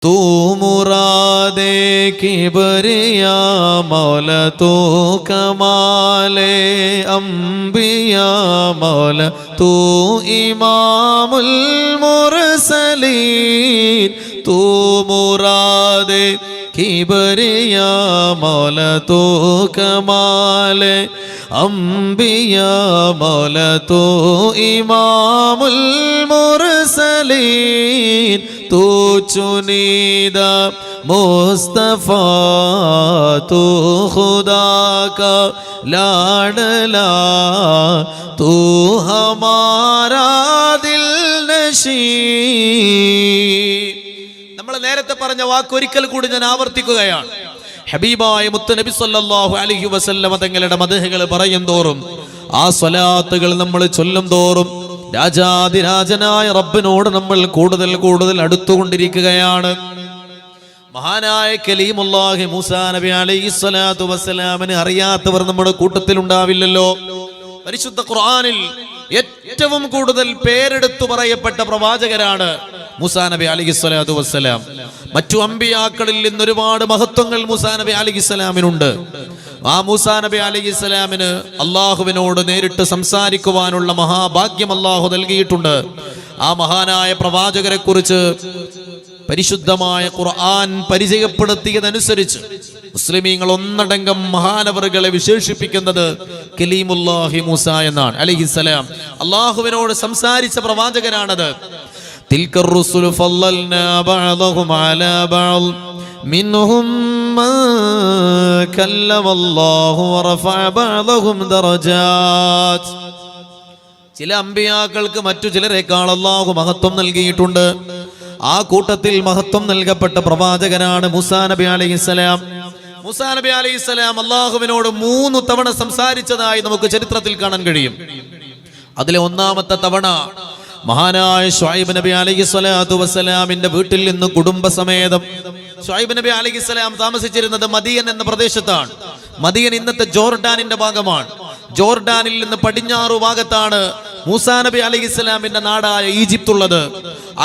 तू मुरादे किबरिया मौला तू कमाले अंबिया मौला तू इमामुल मुरसलीन तू मुरादे किबरिया मौला तू कमाले अंबिया मौला तू इमामुल मुरसलीन तू चुनीदा मुस्तफा तू खुदा का लाडला तू हमारा दिल नशी. നമ്മൾ നേരത്തെ പറഞ്ഞ വാക്ക് ഒരിക്കൽ കൂടി ഞാൻ ആവർത്തിക്കുകയാണ്. ഹബീബായ മുത്തുനബി സല്ലല്ലാഹു അലൈഹി വസല്ലമ തങ്ങളുടെ മദ്ഹുകൾ പറയും തോറും, ആ സ്വലാത്തുകൾ നമ്മൾ ചൊല്ലും തോറും രാജാതിരാജനായ റബ്ബിനോട് നമ്മൾ കൂടുതൽ കൂടുതൽ അടുത്തുകൊണ്ടിരിക്കുകയാണ്. മഹാനായ കലീമുല്ലാഹി മൂസാ നബി അലൈഹിസ്സലാത്തു വസ്സലാമിനെ അറിയാത്തവർ നമ്മുടെ കൂട്ടത്തിൽ ഉണ്ടാവില്ലല്ലോ. പരിശുദ്ധ ഖുർആനിൽ ഏറ്റവും കൂടുതൽ പേരെടുത്തു പറയപ്പെട്ട പ്രവാചകരാണ് മൂസാ നബി അലൈഹിസ്സലാത്തു വസ്സലാം. മറ്റു അമ്പിയാക്കളിൽ നിന്ന് ഒരുപാട് മഹത്വങ്ങൾ മൂസാ നബി അലൈഹിസ്സലാമിനുണ്ട്. ആ മൂസാ നബി അലൈഹിസ്സലാമിന് അള്ളാഹുവിനോട് നേരിട്ട് സംസാരിക്കുവാനുള്ള മഹാഭാഗ്യം അള്ളാഹു നൽകിയിട്ടുണ്ട്. ആ മഹാനായ പ്രവാചകരെ കുറിച്ച് പരിശുദ്ധമായ ഖുർആൻ പരിചയപ്പെടുത്തിയതനുസരിച്ച് മുസ്ലിമീങ്ങൾ ഒന്നടങ്കം മഹാനവറുകളെ വിശേഷിപ്പിക്കുന്നത് കലീമുല്ലാഹി മൂസ എന്നാണ് അലൈഹിസ്സലാം. അള്ളാഹുവിനോട് സംസാരിച്ച പ്രവാചകനാണത്. തിൽക്കർ റുസുലു ഫളൽനാ ബഅദഹും അലാ ബഅദ് മിൻഹും മൻ കല്ലമല്ലാഹു വറഫഅ ബഅദഹും ദറജാത്ത്. ചില അമ്പിയാക്കൾക്ക് മറ്റു ചിലരെക്കാൾ അല്ലാഹു മഹത്വം നൽകിയിട്ടുണ്ട്. ആ കൂട്ടത്തിൽ മഹത്വം നൽകപ്പെട്ട പ്രവാചകനാണ് മൂസാ നബി അലൈഹിസ്സലാം. മൂസാ നബി അലൈഹിസ്സലാം അല്ലാഹുവിനോട് 3 തവണ സംസാരിച്ചതായി നമുക്ക് ചരിത്രത്തിൽ കാണാൻ കഴിയും. അതിലെ ഒന്നാമത്തെ തവണ മഹാനായ ശുഐബ് നബി അലൈഹിസ്സലാത്തു വസ്സലാമിന്റെ വീട്ടിൽ നിന്ന് കുടുംബസമേതം. ശുഐബ് നബി അലൈഹിസ്സലാം താമസിച്ചിരുന്നത് മദിയൻ എന്ന പ്രദേശത്താണ്. മദിയൻ ഇന്നത്തെ ജോർഡാനിന്റെ ഭാഗമാണ്. ജോർഡാനിൽ നിന്ന് പടിഞ്ഞാറു ഭാഗത്താണ് മൂസാ നബി അലൈഹിസ്സലാമിന്റെ നാടായ ഈജിപ്ത് ഉള്ളത്.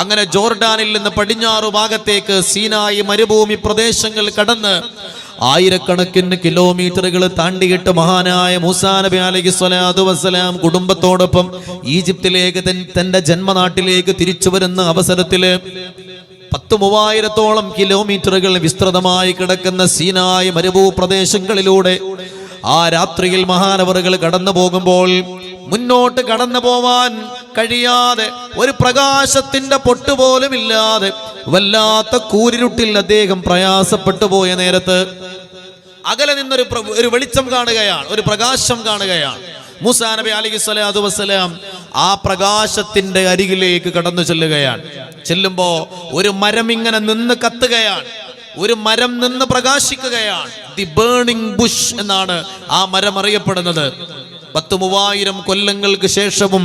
അങ്ങനെ ജോർഡാനിൽ നിന്ന് പടിഞ്ഞാറു ഭാഗത്തേക്ക് സീനായി മരുഭൂമി പ്രദേശങ്ങൾ കടന്ന് ആയിരക്കണക്കിന് കിലോമീറ്ററുകൾ താണ്ടിയിട്ട് മഹാനായ മൂസാ നബി അലൈഹിസ്സലാത്തു വസ്സലാം കുടുംബത്തോടൊപ്പം ഈജിപ്തിലേക്ക് തന്റെ ജന്മനാട്ടിലേക്ക് തിരിച്ചു വരുന്ന അവസരത്തില് 10,000-ഓളം കിലോമീറ്ററുകൾ വിസ്തൃതമായി കിടക്കുന്ന സീനായി മരുഭൂപ്രദേശങ്ങളിലൂടെ ആ രാത്രിയിൽ മഹാനവറുകൾ കടന്നു പോകുമ്പോൾ മുന്നോട്ട് കടന്നു പോവാൻ കഴിയാതെ, ഒരു പ്രകാശത്തിന്റെ പൊട്ടുപോലും ഇല്ലാതെ വല്ലാത്ത കൂരിരുട്ടിൽ അദ്ദേഹം പ്രയാസപ്പെട്ടു പോയ നേരത്ത് അകലെ നിന്നൊരു വെളിച്ചം കാണുകയാണ്, ഒരു പ്രകാശം കാണുകയാണ്. മൂസാ നബി അലൈഹിസ്സലാത്തു വസ്സലാം ആ പ്രകാശത്തിന്റെ അരികിലേക്ക് കടന്നു ചെല്ലുകയാണ്. ചെല്ലുമ്പോ ഒരു മരം ഇങ്ങനെ നിന്ന് കത്തുകയാണ്. ഒരു മരം നിന്ന് പ്രകാശിക്കുകയാണ്. ദി ബേണിംഗ് ബുഷ് എന്നാണ് ആ മരം അറിയപ്പെടുന്നത്. 10,000 കൊല്ലങ്ങൾക്ക് ശേഷവും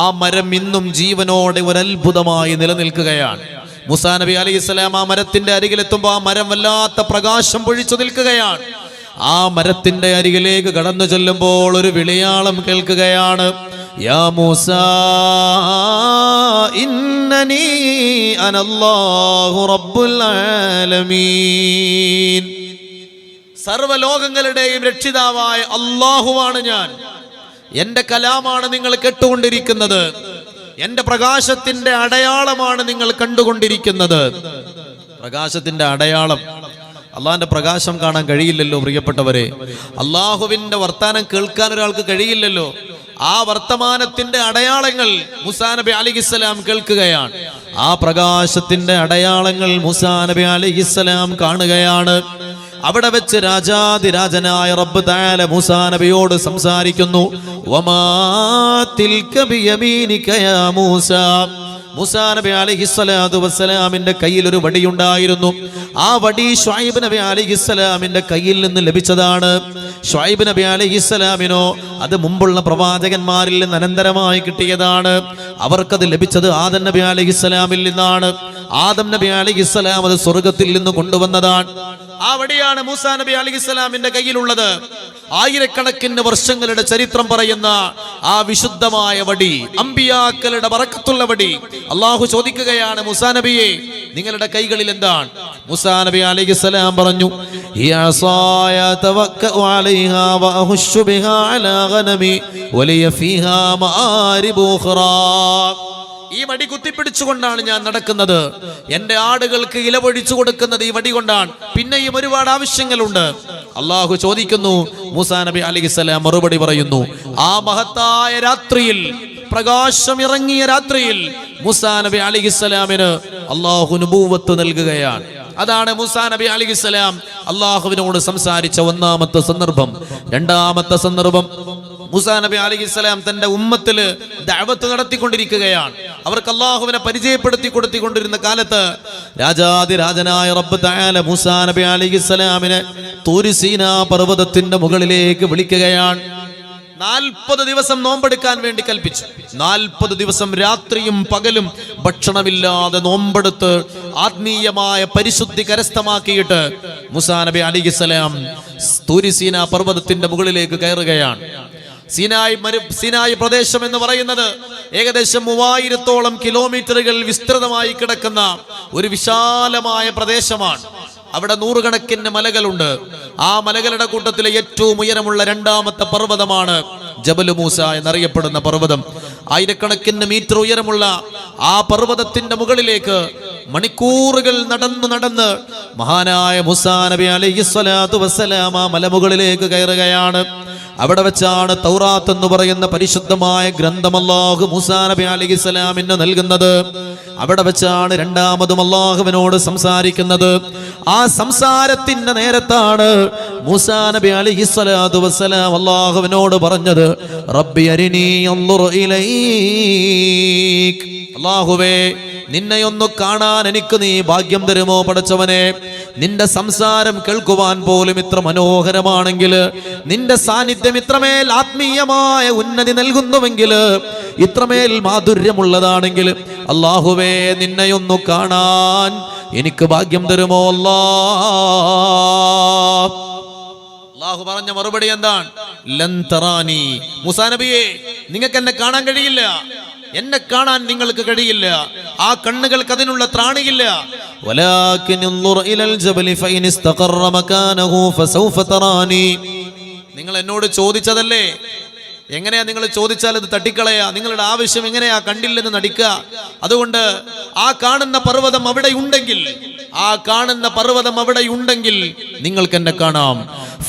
ആ മരം ഇന്നും ജീവനോടെ ഒരത്ഭുതമായി നിലനിൽക്കുകയാണ്. മൂസാ നബി അലൈഹിസ്സലാം ആ മരത്തിന്റെ അരികിലെത്തുമ്പോൾ ആ മരം വല്ലാത്ത പ്രകാശം പൊഴിച്ചു നിൽക്കുകയാണ്. ആ മരത്തിന്റെ അരികിലേക്ക് കടന്നു ചെല്ലുമ്പോൾ ഒരു വിളിയാളം കേൾക്കുകയാണ്. യാ മൂസാ ഇന്നനീ അനല്ലാഹു റബ്ബുൽ ആലമീൻ. സർവ്വലോകങ്ങളുടെയും രക്ഷിതാവായ അല്ലാഹുവാണ് ഞാൻ. എന്റെ കലാമാണ് നിങ്ങൾ കേട്ടുകൊണ്ടിരിക്കുന്നത്. എന്റെ പ്രകാശത്തിന്റെ അടയാളമാണ് നിങ്ങൾ കണ്ടുകൊണ്ടിരിക്കുന്നത്. പ്രകാശത്തിന്റെ അടയാളം, അള്ളാഹിന്റെ പ്രകാശം കാണാൻ കഴിയില്ലല്ലോ പ്രിയപ്പെട്ടവരെ. അള്ളാഹുവിന്റെ വർത്താനം കേൾക്കാൻ ഒരാൾക്ക് കഴിയില്ലല്ലോ. ആ വർത്തമാനത്തിന്റെ അടയാളങ്ങൾ മൂസാ നബി അലൈഹിസ്സലാം കേൾക്കുകയാണ്. ആ പ്രകാശത്തിന്റെ അടയാളങ്ങൾ മൂസാ നബി അലൈഹിസ്സലാം കാണുകയാണ്. അവിടെ വെച്ച് രാജാതിരാജനായ റബ്ബ് തആല മൂസാ നബിയോട് സംസാരിക്കുന്നു. വമാ തിൽക ബിയമീനിക യാ മൂസാ. മൂസാ നബി അലൈഹിസ്സലാത്തു വസ്സലാമിന്റെ കയ്യിൽ ഒരു വടിയുണ്ടായിരുന്നു. ആ വടി ശുഐബ് നബി അലൈഹിസ്സലാമിന്റെ കയ്യിൽ നിന്ന് ലഭിച്ചതാണ്. ശുഐബ് നബി അലൈഹിസ്സലാമിനോ അത് മുമ്പുള്ള പ്രവാചകന്മാരിൽ നിന്ന് അനന്തരമായി കിട്ടിയതാണ്. അവർക്കത് ലഭിച്ചത് ആദം നബി അലൈഹിസ്സലാമിൽ നിന്നാണ്. ആദം നബി അലൈഹിസ്സലാം അത് സ്വർഗത്തിൽ നിന്ന് കൊണ്ടുവന്നതാണ്. ആ വടിയാണ് മൂസാ നബി അലൈഹിസ്സലാമിന്റെ കയ്യിലുള്ളത്. ആയിരക്കണക്കിന് വർഷങ്ങളുടെ ചരിത്രം പറയുന്ന ആ വിശുദ്ധമായ വടി, അമ്പിയാക്കളുടെ ബറക്കത്തുള്ള വടി. അള്ളാഹു ചോദിക്കുകയാണ്, മൂസാ നബിയെ, നിങ്ങളുടെ കൈകളിൽ എന്താണ്? മൂസാ നബി അലൈഹിസ്സലാം പറഞ്ഞു, ഈ വടി കുത്തിപ്പിടിച്ചുകൊണ്ടാണ് ഞാൻ നടക്കുന്നത്. എന്റെ ആടുകൾക്ക് ഇലപൊഴിച്ചു കൊടുക്കുന്നത് ഈ വടി കൊണ്ടാണ്. പിന്നെയും ഒരുപാട് ആവശ്യങ്ങളുണ്ട്. അള്ളാഹു ചോദിക്കുന്നു, മൂസാ നബി അലൈഹിസ്സലാം മറുപടി പറയുന്നു, ആ മഹത്തായ രാത്രിയിൽ, പ്രകാശം ഇറങ്ങിയ രാത്രിയിൽ മൂസാ നബി അലൈഹിസ്സലാമിന് അള്ളാഹു നുബൂവത്ത് നൽകുകയാണ്. അതാണ് മൂസാ നബി അലൈഹിസ്സലാം അള്ളാഹുവിനോട് സംസാരിച്ച ഒന്നാമത്തെ സന്ദർഭം. രണ്ടാമത്തെ സന്ദർഭം, മൂസാ നബി അലൈഹിസ്സലാം തന്റെ ഉമ്മത്തില് ദഅവത്ത് നടത്തിക്കൊണ്ടിരിക്കുകയാണ്. അവർക്ക് അള്ളാഹുവിനെ പരിചയപ്പെടുത്തി കൊടുത്തിക്കൊണ്ടിരുന്ന കാലത്ത് രാജാതിരാജനായ റബ്ബ് തആല മൂസാ നബി അലൈഹിസ്സലാമിനെ തൂരി സീനാ പർവ്വതത്തിന്റെ മുകളിലേക്ക് വിളിക്കുകയാണ്. 40 ദിവസം നോമ്പെടുക്കാൻ വേണ്ടി കൽപ്പിച്ചു. 40 ദിവസം രാത്രിയും പകലും ഭക്ഷണമില്ലാതെ നോമ്പെടുത്ത് ആത്മീയമായ പരിശുദ്ധി കരസ്ഥമാക്കിയിട്ട് മൂസാ നബി അലൈഹിസ്സലാം തൂരി സീനാ പർവ്വതത്തിന്റെ മുകളിലേക്ക് കയറുകയാണ്. സീനായി പ്രദേശം എന്ന് പറയുന്നത് ഏകദേശം 3000-ഓളം കിലോമീറ്ററുകൾ വിസ്തൃതമായി കിടക്കുന്ന ഒരു വിശാലമായ പ്രദേശമാണ്. അവിടെ 100 കണക്കിന് മലകളുണ്ട്. ആ മലകളുടെ കൂട്ടത്തിലെ ഏറ്റവും ഉയരമുള്ള രണ്ടാമത്തെ പർവ്വതമാണ് ജബൽ മൂസ എന്നറിയപ്പെടുന്ന പർവ്വതം. ആയിരക്കണക്കിന് മീറ്റർ ഉയരമുള്ള ആ പർവ്വതത്തിന്റെ മുകളിലേക്ക് മണിക്കൂറുകൾ നടന്ന് മഹാനായ മൂസാ നബി അലൈഹിസ്സലാത്തു വസ്സലാം ആ മലമുകളിലേക്ക് കയറുകയാണ്. അവിടെ വെച്ചാണ് തൗറാത്ത് എന്ന് പറയുന്ന പരിശുദ്ധമായ ഗ്രന്ഥം അല്ലാഹു മൂസാ നബി അലൈഹിസ്സലാമിന് നൽകുന്നത്. അവിടെ വെച്ചാണ് രണ്ടാമതും അല്ലാഹുവിനോട് സംസാരിക്കുന്നത്. ആ സംസാരത്തിന്റെ നേരത്താണ് മൂസാ നബി അലൈഹിസ്സലാത്തു വസ്സലാം അല്ലാഹുവിനോട് പറഞ്ഞത്, റബ്ബി അരിനി അൻദുർ ഇലൈക്, അല്ലാഹുവേ, നിന്നെയൊന്നു കാണാൻ എനിക്ക് നീ ഭാഗ്യം തരുമോ പടച്ചവനെ? നിന്റെ സംസാരം കേൾക്കുവാൻ പോലും ഇത്ര മനോഹരമാണെങ്കിൽ, നിന്റെ സാന്നിധ്യം ഇത്രമേൽ ആത്മീയമായ ഉന്നതി നൽകുന്നുവെങ്കിൽ, ഇത്രമേൽ മാധുര്യമുള്ളതാണെങ്കിൽ, അല്ലാഹുവേ, നിന്നെയൊന്നു കാണാൻ എനിക്ക് ഭാഗ്യം തരുമോ അല്ലാഹു പറഞ്ഞ മറുപടി എന്താണ്? ലൻ തറാനി, മൂസാ നബിയെ, നിങ്ങൾക്ക് എന്നെ കാണാൻ കഴിയില്ല. എന്നെ കാണാൻ നിങ്ങൾക്ക് കഴിയില്ല. ആ കണ്ണുകൾക്ക് അതിനുള്ള ത്രാണിയില്ല. വലാകിൻ ഇൻദുർ ഇലൽ ജബലി ഫഇൻ ഇസ്തഖറ മകാനഹു ഫസൗഫ തറാനി. നിങ്ങൾ എന്നോട് ചോദിച്ചതല്ലേ, എങ്ങനെയാ നിങ്ങൾ ചോദിച്ചാൽ അത് തട്ടിക്കളയാ? നിങ്ങളുടെ ആവശ്യം എങ്ങനെയാ കണ്ടില്ലെന്ന് നടിക്കുക? അതുകൊണ്ട് ആ കാണുന്ന പർവ്വതം അവിടെ ഉണ്ടെങ്കിൽ, ആ കാണുന്ന പർവ്വതം അവിടെ ഉണ്ടെങ്കിൽ നിങ്ങൾക്ക് എന്നെ കാണാം.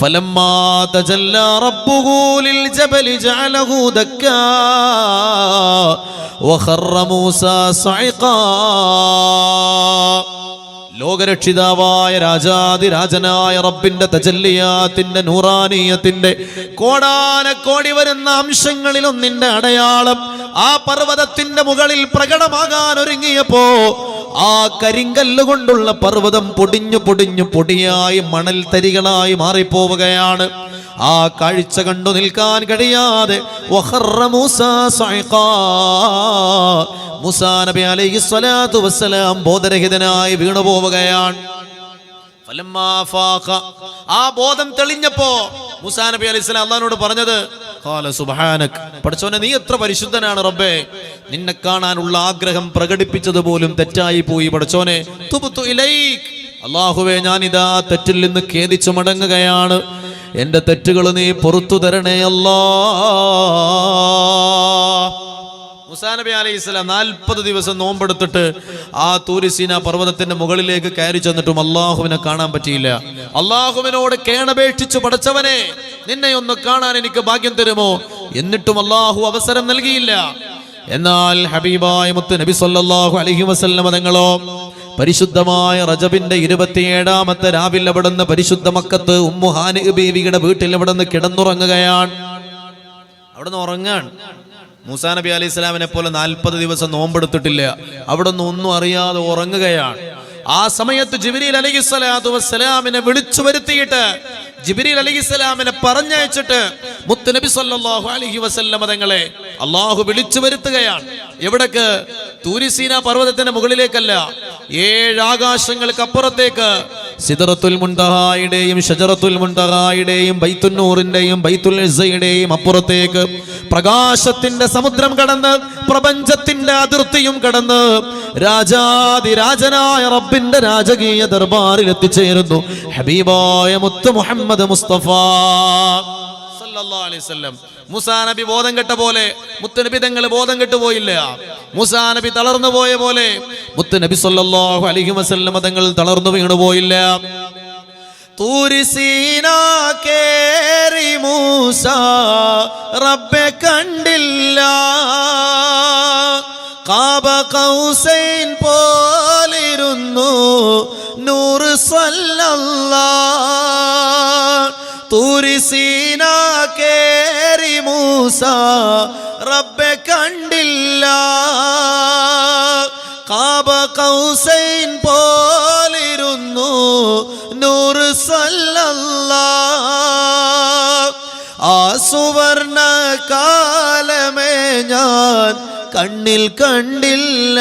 ഫലമ്മാ തജല്ലാ റബ്ബുഹു ലിൽ ജബലി ജഅലഹു ദക്കാ വഖറ മൂസാ സഇഖാ. ലോകരക്ഷിതാവായ രാജാതിരാജനായ റബ്ബിന്റെ തജല്ലിയാത്തിന്റെ നൂറാനീയത്തിന്റെ കോടാനക്കോടി വരുന്ന അംശങ്ങളിൽ ഒന്നിന്റെ അടയാളം ആ പർവ്വതത്തിന്റെ മുകളിൽ പ്രകടമാകാൻ ഒരുങ്ങിയപ്പോ ആ കരിങ്കല്ല് കൊണ്ടുള്ള പർവ്വതം പൊടിഞ്ഞു പൊടിഞ്ഞു പൊടിയായി മണൽ തരികളായി മാറിപ്പോവുകയാണ്. ആ കാഴ്ച കണ്ടു നിൽക്കാൻ കഴിയാതെ വഖറ മൂസാ സഇഖാ, മൂസാ നബി അലൈഹിസ്സലാത്തു വസ്സലാം ബോധരഹിതനായി വീണു പോവുകയാണ്. ഫലമ്മാ ഫാഖ, ആ ബോധം തെളിഞ്ഞപ്പോ മൂസാ നബി അലൈഹിസ്സലാം അല്ലാഹുവിനോട് പറഞ്ഞത്, ഖാല സുബ്ഹാനക്, പടച്ചോനെ, നീ എത്ര പരിശുദ്ധനാണ് റബ്ബേ. നിന്നെ കാണാനുള്ള ആഗ്രഹം പ്രകടിപ്പിച്ചത് പോലും തെറ്റായി പോയി പടച്ചോനെ. തുബ്തു ഇലൈക്, അല്ലാഹുവേ, ഞാനിതാ തെറ്റിൽ നിന്ന് ഖേദിച്ചു മടങ്ങുകയാണ്. എന്റെ തെറ്റുകൾ നീ പുറത്തു തരണേ അല്ലാ. മൂസാ നബി അലൈഹിസ്സലാം 40 ദിവസം നോമ്പെടുത്തിട്ട് ആ തൂരി സീനാ പർവ്വതത്തിന്റെ മുകളിലേക്ക് കയറി ചെന്നിട്ടും അള്ളാഹുവിനെ കാണാൻ പറ്റിയില്ല. അള്ളാഹുവിനോട് കേണപേക്ഷിച്ചു, പടച്ചവനെ, നിന്നെ ഒന്ന് കാണാൻ എനിക്ക് ഭാഗ്യം തരുമോ? എന്നിട്ടും അള്ളാഹു അവസരം നൽകിയില്ല. എന്നാൽ ഹബീബായ മുത്ത് നബി സല്ലല്ലാഹു അലൈഹി വസല്ലം തങ്ങളോ പരിശുദ്ധമായ റജബിന്റെ 27-ാമത്തെ രാവിൽ അവിടുന്ന് പരിശുദ്ധ മക്കത്ത് ഉമ്മു ഹാനി ബീവിയുടെ വീട്ടിൽ അവിടുന്ന് കിടന്നുറങ്ങുകയാണ്. അവിടുന്ന് ഉറങ്ങാൻ. മൂസാ നബി അലൈഹി സ്വലാമിനെ പോലെ 40 ദിവസം നോമ്പെടുത്തിട്ടില്ല. അവിടുന്ന് ഒന്നും അറിയാതെ ഉറങ്ങുകയാണ്. ആ സമയത്ത് ജിബ്രീൽ അലൈഹിസ്സലാത്തു വസ്സലാമിനെ വിളിച്ചു വരുത്തിയിട്ട്, ജിബ്രീൽ അലൈഹിസ്സലാമിനെ പറഞ്ഞയച്ചിട്ട് മുത്ത് നബി സല്ലല്ലാഹു അലൈഹി വസല്ലം തങ്ങളെ അല്ലാഹു വിളിച്ചു വരുത്തുകയാണ്. എവിടേക്ക്? തൂരി സീനാ പർവ്വതത്തിന്റെ മുകളിലേക്കല്ല, 7 ആകാശങ്ങൾക്ക് അപ്പുറത്തേക്ക് സിദ്റത്തുൽ മുൻതഹായുടെയും ഷജറത്തുൽ മുൻതഹായുടെയും ബൈത്തുൻ നൂറിന്റെയും ബൈത്തുൽ ഇസ്സയുടെയും അപ്പുറത്തേക്ക് പ്രകാശത്തിന്റെ സമുദ്രം കടന്ന് പ്രപഞ്ചത്തിന്റെ അതിർത്തിയും കടന്ന് രാജാതിരാജനായ റബ്ബിന്റെ രാജകീയ ദർബാറിൽ എത്തിച്ചേരുന്നു ഹബീബായ മുത്ത് മുഹമ്മദ് മുസ്തഫ സല്ലല്ലാഹു അലൈഹി വസല്ലം. മൂസാ നബി ബോധം കെട്ട പോലെ മുത്തുനബി തങ്ങൾ ബോധം കെട്ടുപോയില്ല. മൂസാ നബി തളർന്നു പോയ പോലെ മുത്തുനബി സല്ലല്ലാഹു അലൈഹി വസല്ലം തങ്ങൾ തളർന്നു വീണു പോയില്ല. തൂരി സീനാ കേറി മൂസ റബ്ബെ കണ്ടില്ല, ഖാബ ഖൗസൈൻ പോലിരുന്നു നൂറ് സല്ലല്ലാഹ്. തൂരി സീനാ കേറി മൂസ റബ്ബെ കണ്ടില്ല, ഖാബ ഖൗസൈൻ പോലിരുന്നു നൂറ് സല്ലല്ലാഹ്. ആ സുവർണ കാലമേ ഞാൻ കണ്ണിൽ കണ്ടില്ല,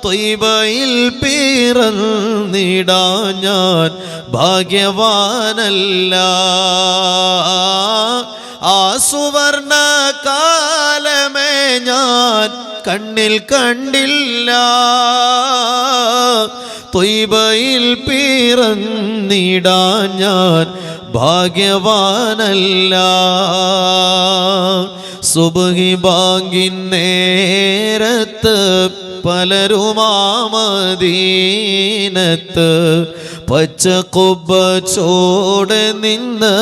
ത്വയ്ബയിൽ പിറന്നിടാൻ ഞാൻ ഭാഗ്യവാനല്ല. ആ സുവർണ കാലമേ ഞാൻ കണ്ണിൽ കണ്ടില്ല, ത്വയ്ബയിൽ പിറന്നിടാൻ ഞാൻ ഭാഗ്യവാനല്ല. സുബ്ഹി ബാങ്കിൻ നേരത്ത് പലരുമാമദീനത്ത് പച്ചക്കുബ്ബ ചോടെ നിന്ന്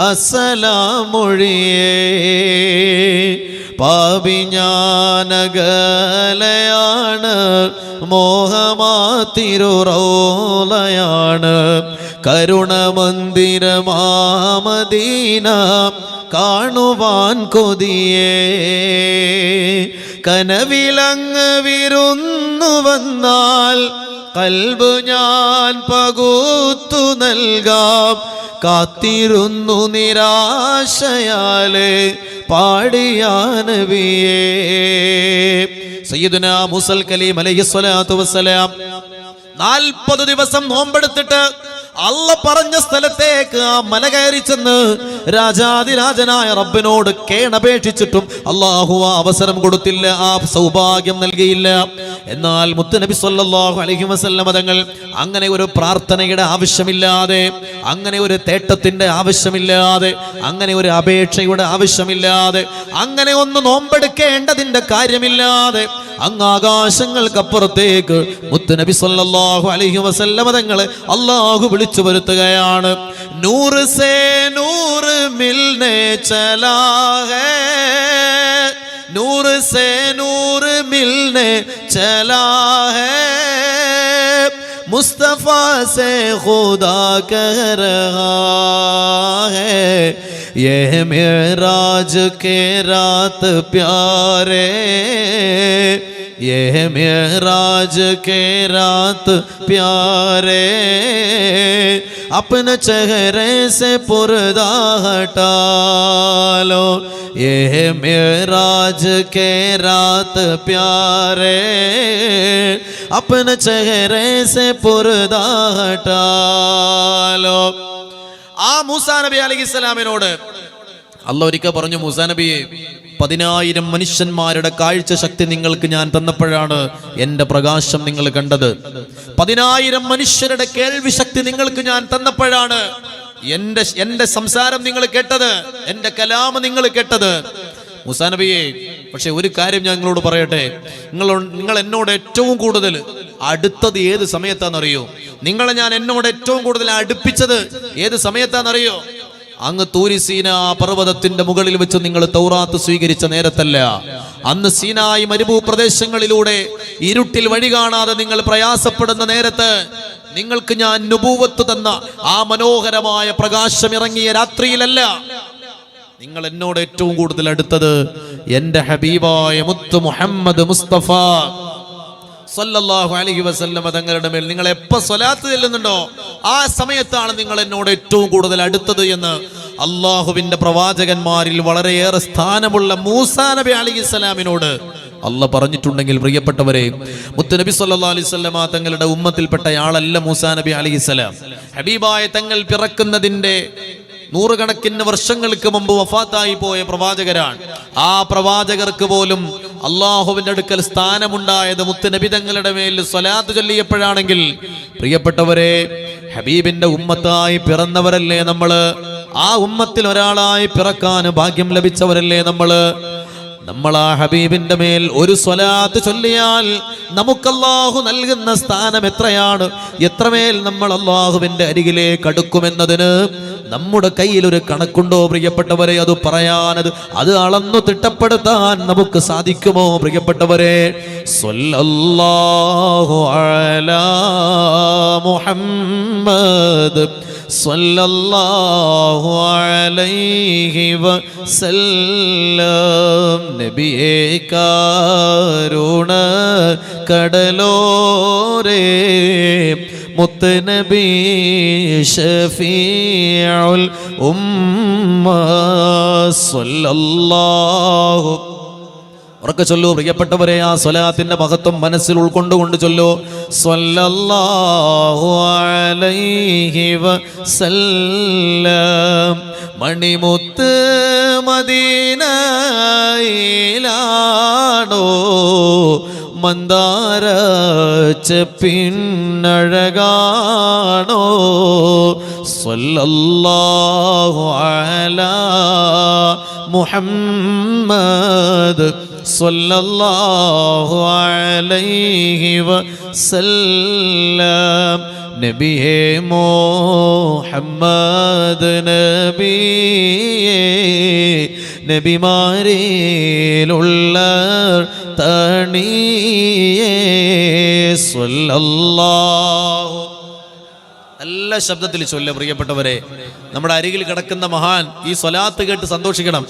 അസ്സലാമൊഴിയേ. പാപി ഞാനകലയാണ്, മോഹമാതിരുറോലയാണ്, കരുണമന്ദിരമാമദീന കാണുവാൻ കൊതിയേ. കനവിലങ്ങ് വിരുന്നു വന്നാൽ കൽബ് ഞാൻ പകുത്തു നൽകാം, കാത്തിരുന്നു നിരാശയാലെ പാടിയ നബിയേ. സയ്യിദുനാ മൂസൽ കലീം അലൈഹിസ്സലാത്തു വസ്സലാം 40 ദിവസം നോമ്പെടുത്തിട്ട് അള്ള പറഞ്ഞ സ്ഥലത്തേക്ക് ആ മല കയറി ചെന്ന് രാജാതിരാജനായ റബ്ബിനോട് കേണപേക്ഷിച്ചിട്ടും അള്ളാഹു ആ അവസരം കൊടുത്തില്ല, ആ സൗഭാഗ്യം നൽകിയില്ല. എന്നാൽ മുത്തുനബി സല്ലല്ലാഹു അലൈഹി വസല്ലം തങ്ങൾ അങ്ങനെ ഒരു പ്രാർത്ഥനയുടെ ആവശ്യമില്ലാതെ, അങ്ങനെ ഒരു തേട്ടത്തിന്റെ ആവശ്യമില്ലാതെ, അങ്ങനെ ഒരു അപേക്ഷയുടെ ആവശ്യമില്ലാതെ, അങ്ങനെ ഒന്ന് നോമ്പെടുക്കേണ്ടതിന്റെ കാര്യമില്ലാതെ അങ്ങ് ആകാശങ്ങൾക്കപ്പുറത്തേക്ക് മുത്തുനബി സല്ലല്ലാഹു അലൈഹി വസല്ലം തങ്ങളെ അള്ളാഹു വിളിച്ചു വരുത്തുകയാണ്. നൂറ് സേ നൂറ് മിൽനെ ചലാ ഹേ, നൂറ് സേ നൂറ് മിൽനെ ചലാ ഹേ, മുസ്തഫा से खुदा कह रहा है, ये मेराज के रात प्यारे, ये मेराज के रात प्यारे, अपने चेहरे से पर्दा हटा लो, ये मेराज के रात प्यारे, अपने चेहरे से पर्दा हटा लो. ആ മൂസാ നബി അലൈഹിസ്സലാമിനോട് അല്ലാഹു ഒരിക്കൽ പറഞ്ഞു, മൂസാ നബിയെ 10,000 മനുഷ്യന്മാരുടെ കാഴ്ച ശക്തി നിങ്ങൾക്ക് ഞാൻ തന്നപ്പോഴാണ് എൻ്റെ പ്രകാശം നിങ്ങൾ കണ്ടത്. 10,000 മനുഷ്യരുടെ കേൾവി ശക്തി നിങ്ങൾക്ക് ഞാൻ തന്നപ്പോഴാണ് എൻ്റെ സംസാരം നിങ്ങൾ കേട്ടത്, എൻ്റെ കലാം നിങ്ങൾ കേട്ടത്. മൂസാ നബിയെ, പക്ഷെ ഒരു കാര്യം ഞാൻ നിങ്ങളോട് പറയട്ടെ, നിങ്ങൾ എന്നോട് ഏറ്റവും കൂടുതൽ അടുത്തത് ഏത് സമയത്താണെന്നറിയോ? നിങ്ങളെ ഞാൻ എന്നോട് ഏറ്റവും കൂടുതൽ അടുപ്പിച്ചത് ഏത് സമയത്താണെന്നറിയോ? അങ്ങ് തൂരി സീനാ പർവ്വതത്തിന്റെ മുകളിൽ വെച്ച് നിങ്ങൾ തൗറാത്ത് സ്വീകരിച്ച നേരത്തല്ല. അന്ന് സീനായി മരുഭൂപ്രദേശങ്ങളിലൂടെ ഇരുട്ടിൽ വഴി കാണാതെ നിങ്ങൾ പ്രയാസപ്പെടുന്ന നേരത്ത് നിങ്ങൾക്ക് ഞാൻ നുബൂവത്ത് തന്ന ആ മനോഹരമായ പ്രകാശം ഇറങ്ങിയ രാത്രിയിലല്ല. നിങ്ങൾ എന്നോട് ഏറ്റവും കൂടുതൽ അടുത്തത് എൻ്റെ ഹബീബായ മുത്ത് മുഹമ്മദ് മുസ്തഫ സല്ലല്ലാഹു അലൈഹി വസല്ലം തങ്ങളുടെ മേൽ നിങ്ങൾ എപ്പോൾ സ്വലാത്ത് ചെല്ലുന്നുണ്ടോ ആ സമയത്താണ് നിങ്ങൾ എന്നോട് ഏറ്റവും കൂടുതൽ അടുത്തത് എന്ന് അള്ളാഹുവിന്റെ പ്രവാചകന്മാരിൽ വളരെയേറെ സ്ഥാനമുള്ള മൂസാ നബി അലൈഹിസ്സലാമിനോട് അല്ല പറഞ്ഞിട്ടുണ്ടെങ്കിൽ പ്രിയപ്പെട്ടവരെ, മുത്തുനബി സല്ലല്ലാഹു അലൈഹി വസല്ലമ തങ്ങളുടെ ഉമ്മത്തിൽപ്പെട്ട ആളല്ല മൂസാ നബി അലൈഹിസ്സലാം. ഹബീബായ തങ്ങൾ പിറക്കുന്നതിന്റെ നൂറുകണക്കിന് വർഷങ്ങൾക്ക് മുമ്പ് വഫാത്തായി പോയ പ്രവാചകരാണ്. ആ പ്രവാചകർക്ക് പോലും അള്ളാഹുവിന്റെ അടുക്കൽ സ്ഥാനമുണ്ടായത് മുത്തുനബി തങ്ങളുടെ മേൽ സ്വലാത്ത് ചൊല്ലിയപ്പോഴാണെങ്കിൽ, പ്രിയപ്പെട്ടവരെ, ഹബീബിന്റെ ഉമ്മത്തായി പിറന്നവരല്ലേ നമ്മള്? ആ ഉമ്മത്തിൽ ഒരാളായി പിറക്കാൻ ഭാഗ്യം ലഭിച്ചവരല്ലേ നമ്മള്? നമ്മൾ ആ ഹബീബിന്റെ മേൽ ഒരു സ്വലാത്ത് ചൊല്ലിയാൽ നമുക്ക് അല്ലാഹു നൽകുന്ന സ്ഥാനം എത്രയാണ്, എത്രമേൽ നമ്മൾ അല്ലാഹുവിന്റെ അരികിലേക്ക് അടുക്കുമെന്നതിന് നമ്മുടെ കയ്യിൽ ഒരു കണക്കുണ്ടോ പ്രിയപ്പെട്ടവരെ? അത് പറയാനത് അത് അളന്നു തിട്ടപ്പെടുത്താൻ നമുക്ക് സാധിക്കുമോ പ്രിയപ്പെട്ടവരെ? സ്വല്ലല്ലാഹു അലാ മുഹമ്മദ് സ്വല്ലല്ലാഹു അലൈഹി വസല്ലം. നബിയേ കരുണ കടലോരേ മുത്തുനബി ശഫീഉൽ ഉമ്മ സ്വല്ലല്ലാഹു. ഉറക്കെ ചൊല്ലൂ പ്രിയപ്പെട്ടവരെ, ആ സ്വലാത്തിന്റെ മഹത്വം മനസ്സിൽ ഉൾക്കൊണ്ടുകൊണ്ട് ചൊല്ലൂ. സ്വല്ലല്ലാഹു അലൈഹി വസല്ലം. മണിമുത്ത് മദീനയിലാണോ മന്ദാര ചെപ്പിന്നഴകാണോ? സ്വല്ലല്ലാഹു അലാ മുഹമ്മദ് സ്വല്ലല്ലാഹു അലൈഹി വസല്ലം. നബിയേ മുഹമ്മദ് നബിയേ നബിമാരിലുള്ള തണിയേ സ്വല്ലല്ലാഹു. നല്ല ശബ്ദത്തിൽ ചൊല്ല പ്രിയപ്പെട്ടവരെ. നമ്മുടെ അരികിൽ കിടക്കുന്ന മഹാൻ ഈ സ്വലാത്ത് കേട്ട് സന്തോഷിക്കണം.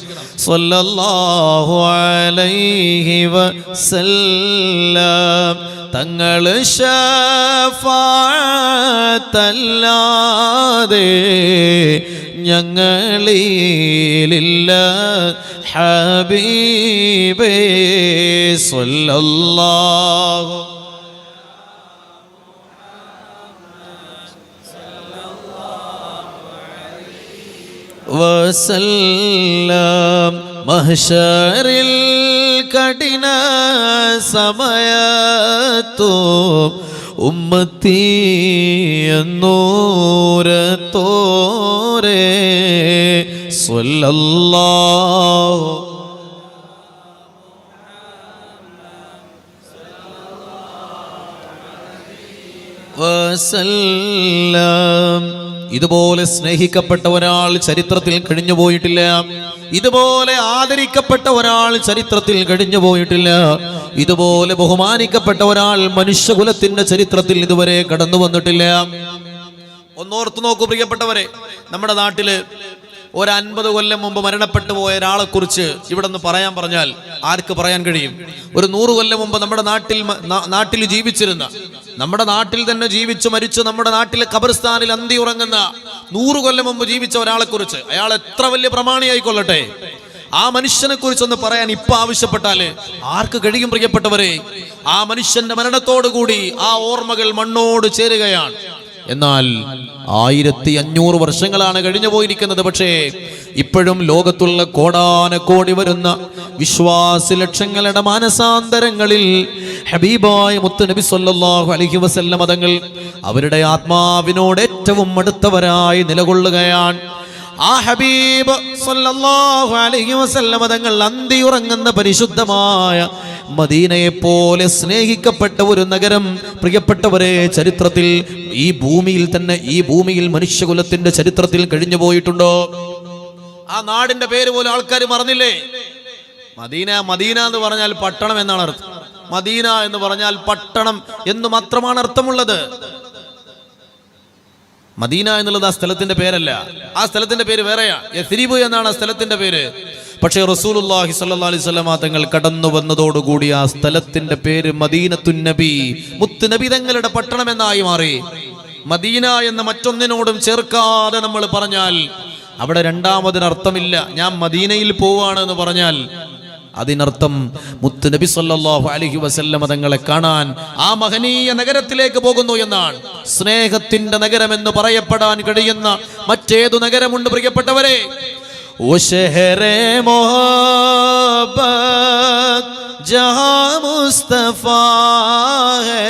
സ്വല്ലല്ലാഹു അലൈഹി വസല്ലം. തങ്ങള് ശഫാഅത്തല്ലാതെ ഞങ്ങളിലില്ല ഹബീബേ സ്വല്ലല്ലാഹു വസല്ലം. മഹ്ശറിൽ കഠിന സമയത്തും ഉമ്മത്തി എന്നൂരത്തോരേ സ്വല്ലല്ലാഹു വസല്ലം. ഇതുപോലെ സ്നേഹിക്കപ്പെട്ട ഒരാൾ ചരിത്രത്തിൽ കഴിഞ്ഞു പോയിട്ടില്ല. ഇതുപോലെ ആദരിക്കപ്പെട്ട ഒരാൾ ചരിത്രത്തിൽ കഴിഞ്ഞു പോയിട്ടില്ല. ഇതുപോലെ ബഹുമാനിക്കപ്പെട്ട ഒരാൾ മനുഷ്യകുലത്തിന്റെ ചരിത്രത്തിൽ ഇതുവരെ കടന്നു വന്നിട്ടില്ല. ഒന്നോർത്തു നോക്കൂ പ്രിയപ്പെട്ടവരെ, നമ്മുടെ നാട്ടില് ഒരു 50 കൊല്ലം മുമ്പ് മരണപ്പെട്ടു പോയ ഒരാളെ കുറിച്ച് ഇവിടെ നിന്ന് പറയാൻ പറഞ്ഞാൽ ആർക്ക് പറയാൻ കഴിയും? ഒരു 100 കൊല്ലം മുമ്പ് നമ്മുടെ നാട്ടിൽ ജീവിച്ചിരുന്ന, നമ്മുടെ നാട്ടിൽ തന്നെ ജീവിച്ചു മരിച്ചു, നമ്മുടെ നാട്ടിലെ ഖബർസ്ഥാനിൽ അന്തി ഉറങ്ങുന്ന 100 കൊല്ലം മുമ്പ് ജീവിച്ച ഒരാളെ കുറിച്ച്, അയാൾ എത്ര വലിയ പ്രമാണിയായിക്കൊള്ളട്ടെ, ആ മനുഷ്യനെ കുറിച്ചൊന്ന് പറയാൻ ഇപ്പൊ ആവശ്യപ്പെട്ടാല് ആർക്ക് കഴിയും പ്രിയപ്പെട്ടവരെ? ആ മനുഷ്യന്റെ മരണത്തോടുകൂടി ആ ഓർമ്മകൾ മണ്ണോട് ചേരുകയാണ്. എന്നാൽ 1500 വർഷങ്ങളാണ് കഴിഞ്ഞു പോയിരിക്കുന്നത്. പക്ഷേ ഇപ്പോഴും ലോകത്തുള്ള കോടാനക്കോടി വരുന്ന വിശ്വാസി ലക്ഷങ്ങളുടെ മാനസാന്തരങ്ങളിൽ ഹബീബായ മുത്തുനബി സ്വല്ലല്ലാഹു അലൈഹി വസല്ലം തങ്ങൾ അവരുടെ ആത്മാവിനോട് ഏറ്റവും അടുത്തവരായി നിലകൊള്ളുകയാണ്. ആ ഹബീബ് സ്വല്ലല്ലാഹു അലൈഹി വസല്ലം തങ്ങൾ അന്തിയുറങ്ങുന്ന പരിശുദ്ധമായ മദീനയെ പോലെ സ്നേഹിക്കപ്പെട്ട ഒരു നഗരം പ്രിയപ്പെട്ടവരെ ചരിത്രത്തിൽ ഈ ഭൂമിയിൽ തന്നെ, ഈ ഭൂമിയിൽ മനുഷ്യകുലത്തിന്റെ ചരിത്രത്തിൽ കഴിഞ്ഞു പോയിട്ടുണ്ടോ? ആ നാടിന്റെ പേര് പോലും ആൾക്കാർ മറന്നില്ലേ? മദീന. മദീന എന്ന് പറഞ്ഞാൽ പട്ടണം എന്നാണ് അർത്ഥം. മദീന എന്ന് പറഞ്ഞാൽ പട്ടണം എന്ന് മാത്രമാണ് അർത്ഥമുള്ളത്. മദീന എന്നുള്ളത് ആ സ്ഥലത്തിന്റെ പേരല്ല. ആ സ്ഥലത്തിന്റെ പേര് വേറെയാ. യസ്രിബ് എന്നാണ് ആ സ്ഥലത്തിന്റെ പേര്. പക്ഷേ റസൂലുള്ളാഹി സ്വല്ലല്ലാഹു അലൈഹി വസല്ലം തങ്ങൾ കടന്നു വന്നതോടുകൂടി ആ സ്ഥലത്തിന്റെ പേര് മദീനത്തുൻ നബി, മുത്തുനബി തങ്ങളുടെ പട്ടണം എന്നായി മാറി. മദീന എന്ന മറ്റൊന്നിനോടും ചേർക്കാതെ നമ്മൾ പറഞ്ഞാൽ അവിടെ രണ്ടാമതിനർത്ഥമില്ല. ഞാൻ മദീനയിൽ പോവാണ് എന്ന് പറഞ്ഞാൽ അതിനർത്ഥം മുത്തുനബി സല്ലല്ലാഹു അലൈഹി വസല്ലം തങ്ങളെ കാണാൻ ആ മഹനീയ നഗരത്തിലേക്ക് പോകുന്നു എന്നാണ്. സ്നേഹത്തിന്റെ നഗരം എന്ന് പറയപ്പെടാൻ കഴിയുന്ന മറ്റേതു നഗരമുണ്ട് പ്രിയപ്പെട്ടവരെ? ഓ ഷഹറെ മോഹബ്ബത്ത് जहाँ मुस्तफा है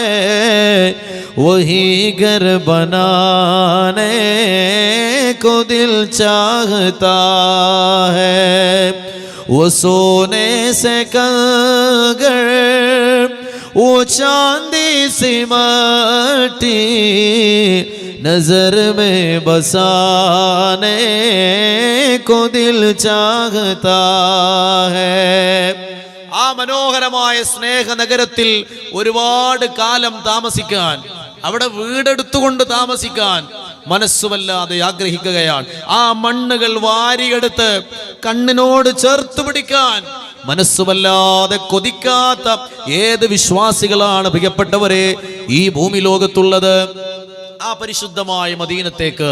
वही घर बनाने को दिल चाहता है. वो सोने से कंगड़ वो चांदी सी मट्टी नजर में बसाने को दिल चाहता है. ആ മനോഹരമായ സ്നേഹനഗരത്തിൽ ഒരുപാട് കാലം താമസിക്കാൻ, അവിടെ വീടെടുത്തുകൊണ്ട് താമസിക്കാൻ മനസ്സുവല്ലാതെ ആഗ്രഹിക്കുകയാണ്. ആ മണ്ണുകൾ വാരിയെടുത്ത് കണ്ണിനോട് ചേർത്ത് പിടിക്കാൻ മനസ്സുവല്ലാതെ കൊതിക്കാത്ത ഏത് വിശ്വാസികളാണ് പ്രിയപ്പെട്ടവരെ ഈ ഭൂമി ലോകത്തുള്ളത്? ആ പരിശുദ്ധമായ മദീനത്തേക്ക്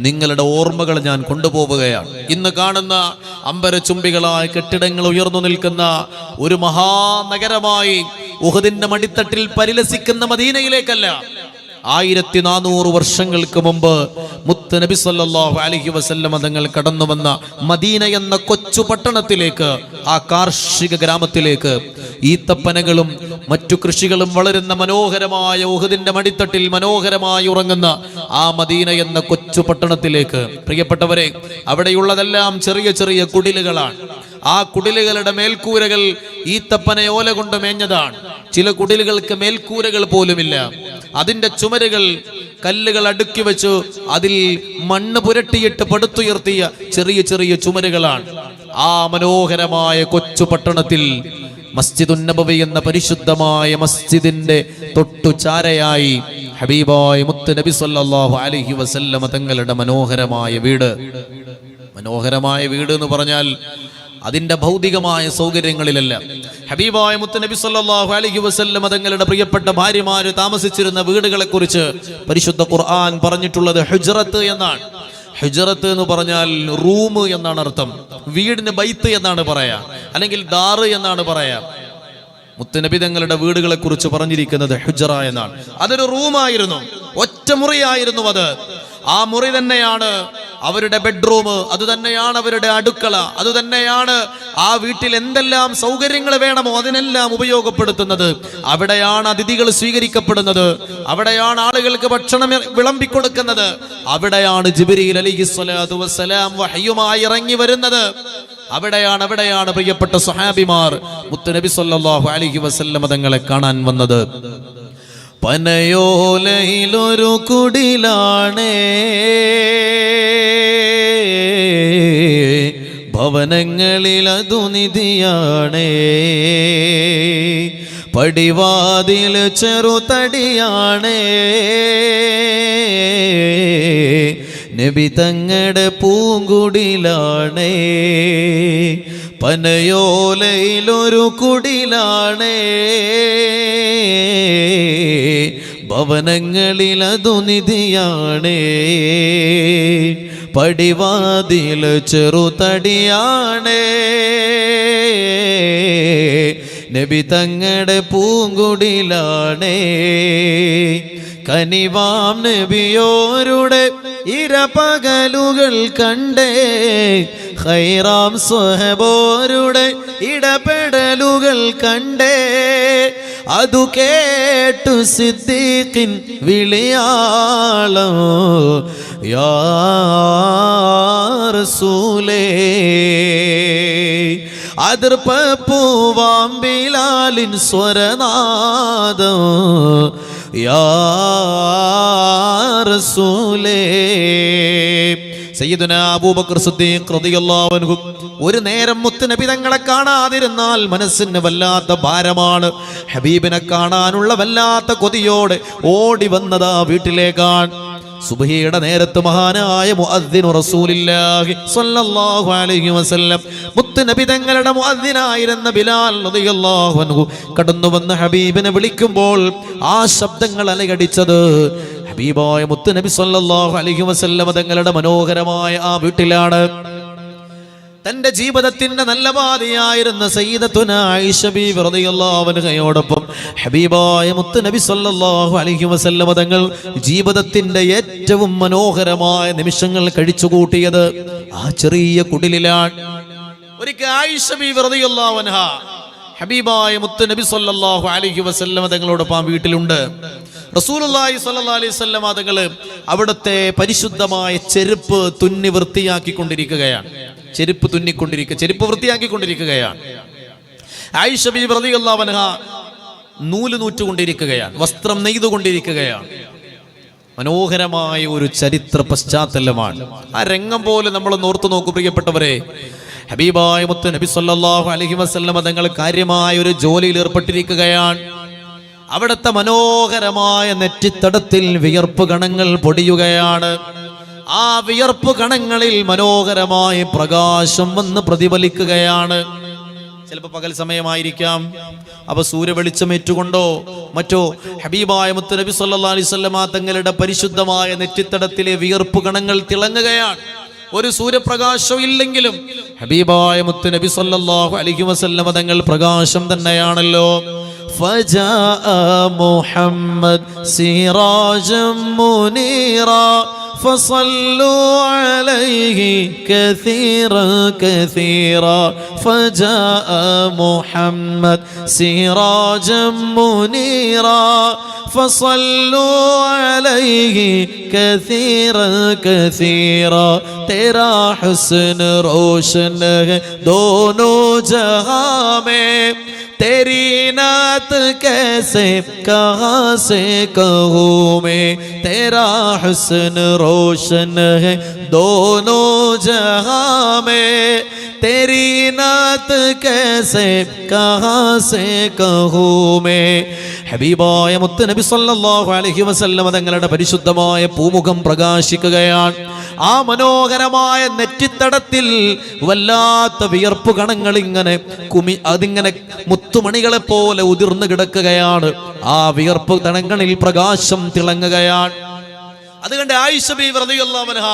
നിങ്ങളുടെ ഓർമ്മകൾ ഞാൻ കൊണ്ടുപോവുകയാണ്. ഇന്ന് കാണുന്ന അമ്പരചുംബികളായ കെട്ടിടങ്ങൾ ഉയർന്നു നിൽക്കുന്ന ഒരു മഹാനഗരമായി ഉഹദിന്റെ മടിത്തട്ടിൽ പരിലസിക്കുന്ന മദീനയിലേക്കല്ല, 1400 വർഷങ്ങൾക്ക് മുമ്പ് മുത്ത് നബി സല്ലല്ലാഹു അലൈഹി വസല്ലം തങ്ങൾ കടന്നു വന്ന മദീന എന്ന കൊച്ചു പട്ടണത്തിലേക്ക്, ആ കാർഷിക ഗ്രാമത്തിലേക്ക്, ഈത്തപ്പനകളും മറ്റു കൃഷികളും വളരുന്ന മനോഹരമായ ഉഹദിന്റെ മടിത്തട്ടിൽ മനോഹരമായി ഉറങ്ങുന്ന ആ മദീന എന്ന കൊച്ചു പട്ടണത്തിലേക്ക്. പ്രിയപ്പെട്ടവരെ, അവിടെയുള്ളതെല്ലാം ചെറിയ ചെറിയ കുടിലുകളാണ്. ആ കുടിലുകളുടെ മേൽക്കൂരകൾ ഈത്തപ്പന ഓല കൊണ്ട് മേഞ്ഞതാണ്. ചില കുടിലുകൾക്ക് മേൽക്കൂരകൾ പോലുമില്ല. അതിന്റെ ചുമരുകൾ കല്ലുകൾ അടുക്കി വെച്ചു അതിൽ മണ്ണ് പുരട്ടിയിട്ട് പടുത്തുയർത്തിയ ചെറിയ ചെറിയ ചുമരുകളാണ്. ആ മനോഹരമായ കൊച്ചു പട്ടണത്തിൽ മസ്ജിദുൻ നബവി എന്ന പരിശുദ്ധമായ മസ്ജിദിന്റെ തൊട്ടു ചാരയായി ഹബീബായ മുത്ത് നബി സല്ലല്ലാഹു അലൈഹി വസല്ലം തങ്ങളുടെ മനോഹരമായ വീട്. മനോഹരമായ വീട് എന്ന് പറഞ്ഞാൽ അതിന്റെ ഭൗതികമായ സൗകര്യങ്ങളിലല്ല. ഹബീബായ മുത്ത് നബി സല്ലല്ലാഹു അലൈഹി വസല്ലം തങ്ങളുടെ പ്രിയപ്പെട്ട ഭാര്യമാര് താമസിച്ചിരുന്ന വീടുകളെ കുറിച്ച് പരിശുദ്ധ ഖുർആൻ പറഞ്ഞിട്ടുള്ളത് ഹുജ്റത്ത് എന്നാണ്. ഹുജ്റത്ത് എന്ന് പറഞ്ഞാൽ റൂം എന്നാണ് അർത്ഥം. വീടിന് ബൈത്ത് എന്നാണ് പറയാ, അല്ലെങ്കിൽ ദാറ് എന്നാണ് പറയാ. മുത്തുനബി തങ്ങളുടെ വീടുകളെ കുറിച്ച് പറഞ്ഞിരിക്കുന്നത് ഹുജ്റ എന്നാണ്. അതൊരു റൂമായിരുന്നു, ഒറ്റ മുറിയായിരുന്നു അത്. ആ മുറി തന്നെയാണ് അവരുടെ ബെഡ്റൂം, അത് തന്നെയാണ് അവരുടെ അടുക്കള, അത് തന്നെയാണ് ആ വീട്ടിൽ എന്തെല്ലാം സൗകര്യങ്ങൾ വേണമോ അതിനെല്ലാം ഉപയോഗപ്പെടുത്തുന്നത്. അവിടെയാണ് അതിഥികൾ സ്വീകരിക്കപ്പെടുന്നത്, അവിടെയാണ് ആളുകൾക്ക് ഭക്ഷണം വിളമ്പിക്കൊടുക്കുന്നത്, അവിടെയാണ് ജിബ്രീൽ അലൈഹിസ്സലാത്തു വസ്സലാം വഹയുമായി ഇറങ്ങി വരുന്നത്. അവിടെയാണ് പ്രിയപ്പെട്ട സ്വഹാബിമാർ മുത്തുനബി സല്ലല്ലാഹു അലൈഹി വസല്ലം തങ്ങളെ കാണാൻ വന്നത്. പനയോലയിലൊരു കുടിലാണേ ഭവനങ്ങളിലതു നിധിയാണേ, പടിവാതിൽ ചെറുതടിയാണേ നബി തങ്ങളുടെ പൂങ്കുടിലാണേ. പനയോലയിലൊരു കുടിലാണേ ഭവനങ്ങളിലതു നിധിയാണേ, പടിവാതിൽ ചെറുതടിയാണേ നബി തങ്ങളുടെ പൂങ്കുടിലാണേ. കനിവാം നബിയോരുടെ ഇരപകലുകൾ കണ്ടേ, ഖൈറാം സ്വഹബോരുടെ ഇടപെടലുകൾ കണ്ടേ, അതു കേട്ടു സിദ്ദീഖിൻ വിളിയാളം യാ റസൂലേ. അതിർപ്പൂവാം ബിലാലിൻ സ്വരനാദം യാ റസൂലേ. സയ്യിദുനാ അബൂബക്കർ സിദ്ദീഖ് റളിയല്ലാഹു അൻഹു ഒരു നേരം മുത്തുനബി തങ്ങളെ കാണാതിരുന്നാൽ മനസ്സിന് വല്ലാത്ത ഭാരമാണ്. ഹബീബിനെ കാണാനുള്ള വല്ലാത്ത കൊതിയോടെ ഓടി വന്നതാ വീട്ടിലേക്കാണ്. സുബ്ഹിയുടെ നേരത്ത് മഹാനായ മുഅദ്ദിനു റസൂലുള്ളാഹി സ്വല്ലല്ലാഹു അലൈഹി വസല്ലം മുത്തുനബി തങ്ങളുടെ മുഅദ്ദിനായിരുന്ന ബിലാൽ റളിയല്ലാഹു അൻഹു കടന്നു വന്ന് ഹബീബിനെ വിളിക്കുമ്പോൾ ആ ശബ്ദങ്ങൾ അലയടിച്ചത് ഹബീബായ മുത്തുനബി സ്വല്ലല്ലാഹു അലൈഹി വസല്ലം തങ്ങളുടെ മനോഹരമായ ആ വീട്ടിലാണ്. തന്റെ ജീവിതത്തിന്റെ നല്ല പാതയായിരുന്ന സയ്യിദത്തുന ആയിഷ ബീവി റളിയല്ലാഹു അൻഹയോടൊപ്പം ഹബീബായ മുത്ത് നബി സല്ലല്ലാഹു അലൈഹി വസല്ലം തങ്ങൾ ജീവിതത്തിന്റെ ഏറ്റവും മനോഹരമായ നിമിഷങ്ങൾ കഴിച്ചുകൂട്ടിയത് ആ ചെറിയ കുടിലിലാണ്. ഒരിക്കൽ ആയിഷ ബീവി റളിയല്ലാഹു അൻഹ ഹബീബായ മുത്ത് നബി സല്ലല്ലാഹു അലൈഹി വസല്ലം തങ്ങളോടൊപ്പം വീട്ടിലുണ്ട്. റസൂലുള്ളാഹി സ്വല്ലല്ലാഹു അലൈഹി വസല്ലം തങ്ങൾ അവിടുത്തെ പരിശുദ്ധമായ ചെരുപ്പ് തുന്നി വൃത്തിയാക്കിക്കൊണ്ടിരിക്കുകയാണ്. ചെരുപ്പ് വൃത്തിയാക്കിക്കൊണ്ടിരിക്കുകയാണ്. ആയിഷ ബീവി റളിയല്ലാഹു അൻഹ നൂല് നൂറ്റുകൊണ്ടിരിക്കുകയാണ്, വസ്ത്രം നെയ്തുകൊണ്ടിരിക്കുകയാണ്. മനോഹരമായ ഒരു ചരിത്ര പശ്ചാത്തലമാണ്. ആ രംഗം പോലെ നമ്മൾ ഓർത്തു നോക്കൂ പ്രിയപ്പെട്ടവരെ. ഹബീബായ മുത്ത് നബി സല്ലല്ലാഹു അലൈഹി വസല്ലം തങ്ങൾ കാര്യമായ ഒരു ജോലിയിൽ ഏർപ്പെട്ടിരിക്കുകയാണ്. അവിടുത്തെ മനോഹരമായ നെറ്റിത്തടത്തിൽ വിയർപ്പ് കണങ്ങൾ പൊടിയുകയാണ്. ആ വിയർപ്പ് കണങ്ങളിൽ മനോഹരമായ പ്രകാശം വന്ന് പ്രതിഫലിക്കുകയാണ്. ചിലപ്പോൾ പകൽ സമയമായിരിക്കാം, അപ്പൊ സൂര്യ വെളിച്ചമേറ്റുകൊണ്ടോ മറ്റോ ഹബീബായ മുത്ത് നബി സല്ലല്ലാഹു അലൈഹി വസല്ലം തങ്ങളുടെ പരിശുദ്ധമായ നെറ്റിത്തടത്തിലെ വിയർപ്പ് കണങ്ങൾ തിളങ്ങുകയാണ്. ഒരു സൂര്യപ്രകാശം ഇല്ലെങ്കിലും ഹബീബായ മുത്ത് നബി സല്ലല്ലാഹു അലൈഹി വസല്ലം തങ്ങൾ പ്രകാശം തന്നെയാണല്ലോ. فجاء محمد سراجا منيرا فصلوا عليه كثيرا كثيرا فجاء محمد سراجا منيرا فصلوا عليه كثيرا كثيرا تیرا حسن روشن ہے دونوں جہاں میں तेरी नात कैसे कहाँ से कहूँ मैं तेरा हुस्न रोशन है दोनों जहाँ में तेरी नात कैसे कहाँ से कहूँ मैं. ഹബീബായ മുത്ത് നബി സല്ലല്ലാഹു അലൈഹി വസല്ലം തങ്ങളുടെ പരിശുദ്ധമായ പൂമുഖം പ്രകാശിക്കുകയാണ്. ആ മനോഹരമായ നെറ്റിത്തടത്തിൽ വല്ലാത്ത വിയർപ്പ് കണങ്ങൾ ഇങ്ങനെ അതിങ്ങനെ മുത്തുമണികളെ പോലെ ഉതിർന്നു കിടക്കുകയാണ്. ആ വിയർപ്പ് കണങ്ങളിൽ പ്രകാശം തിളങ്ങുകയാണ്. അതുകൊണ്ട് ആയിഷ ബീവി റളിയല്ലാഹു അൻഹ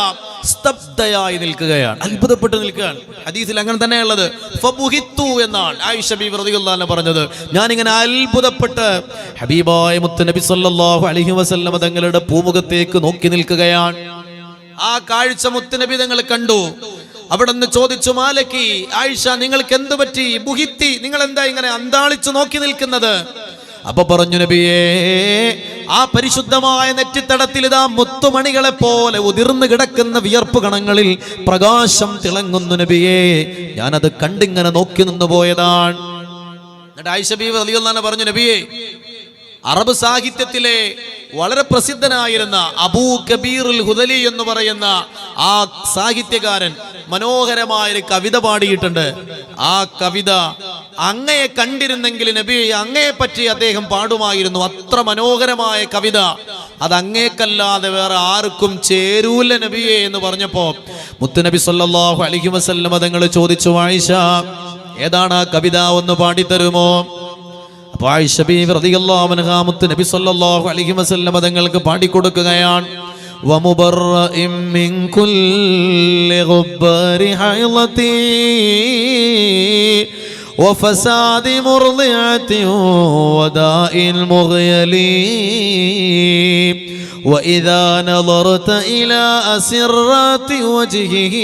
സ്തബ്ധയായി നിൽക്കുകയാണ്, അത്ഭുതപ്പെട്ട് നിൽക്കുകയാണ്. ഹദീസിൽ അങ്ങനെ തന്നെയുള്ളത്. ഫബുഹിത്തു എന്നാണ് ആയിഷ ബീവി റളിയല്ലാഹു അൻഹ പറഞ്ഞത്. ഞാനിങ്ങനെ അത്ഭുതപ്പെട്ട് ഹബീബായ മുത്ത് നബി സല്ലല്ലാഹു അലൈഹി വസല്ലം തങ്ങളുടെ പൂമുഖത്തേക്ക് നോക്കി നിൽക്കുകയാണ്. ആ കാഴ്ച മുത്ത് നബി തങ്ങൾ കണ്ടു. അവിടെ നിന്ന് ചോദിച്ചു, മാലക്കി ആയിഷ, നിങ്ങൾക്ക് എന്ത് പറ്റി? ബുഹിത്തി, നിങ്ങൾ എന്താ ഇങ്ങനെ അന്താളിച്ചു നോക്കി നിൽക്കുന്നത്? അപ്പൊ പറഞ്ഞു, നബിയേ, ആ പരിശുദ്ധമായ നെറ്റിത്തടത്തിൽ ഇതാ മുത്തുമണികളെ പോലെ ഉതിർന്നു കിടക്കുന്ന വിയർപ്പ് കണങ്ങളിൽ പ്രകാശം തിളങ്ങുന്നു നബിയേ, ഞാനത് കണ്ടിങ്ങനെ നോക്കി നിന്നു പോയതാണ്. എന്നിട്ട് ആയിഷ ബീവി റളിയല്ലാഹു അൻഹ പറഞ്ഞു, നബിയേ, അറബ് സാഹിത്യത്തിലെ വളരെ പ്രസിദ്ധനായിരുന്ന അബൂ കബീറുൽ ഹുദലി എന്ന് പറയുന്ന ആ സാഹിത്യകാരൻ മനോഹരമായൊരു കവിത പാടിയിട്ടുണ്ട്. ആ കവിത അങ്ങയെ കണ്ടിരുന്നെങ്കിൽ നബി, അങ്ങയെ പറ്റി അദ്ദേഹം പാടുമായിരുന്നു. അത്ര മനോഹരമായ കവിത, അത് അങ്ങേക്കല്ലാതെ വേറെ ആർക്കും ചേരൂല നബിയെ എന്ന് പറഞ്ഞപ്പോ മുത്തുനബി സല്ലല്ലാഹു അലൈഹി വസല്ലം തങ്ങൾ ചോദിച്ചു, ആയിഷ, ഏതാണ് ആ കവിത, ഒന്ന് പാടിത്തരുമോ? അപ്പോൾ ആയിഷ ബീവി റളിയല്ലാഹു അൻഹാ മുത്തുനബി സല്ലല്ലാഹു അലൈഹി വസല്ലം തങ്ങൾക്ക് പാടിക്കൊടുക്കുകയാണ്. ومبرئ من كل غبار حيضتي وفساد مرضعة وداء المغيل وإذا نظرت إلى أسرات وجهه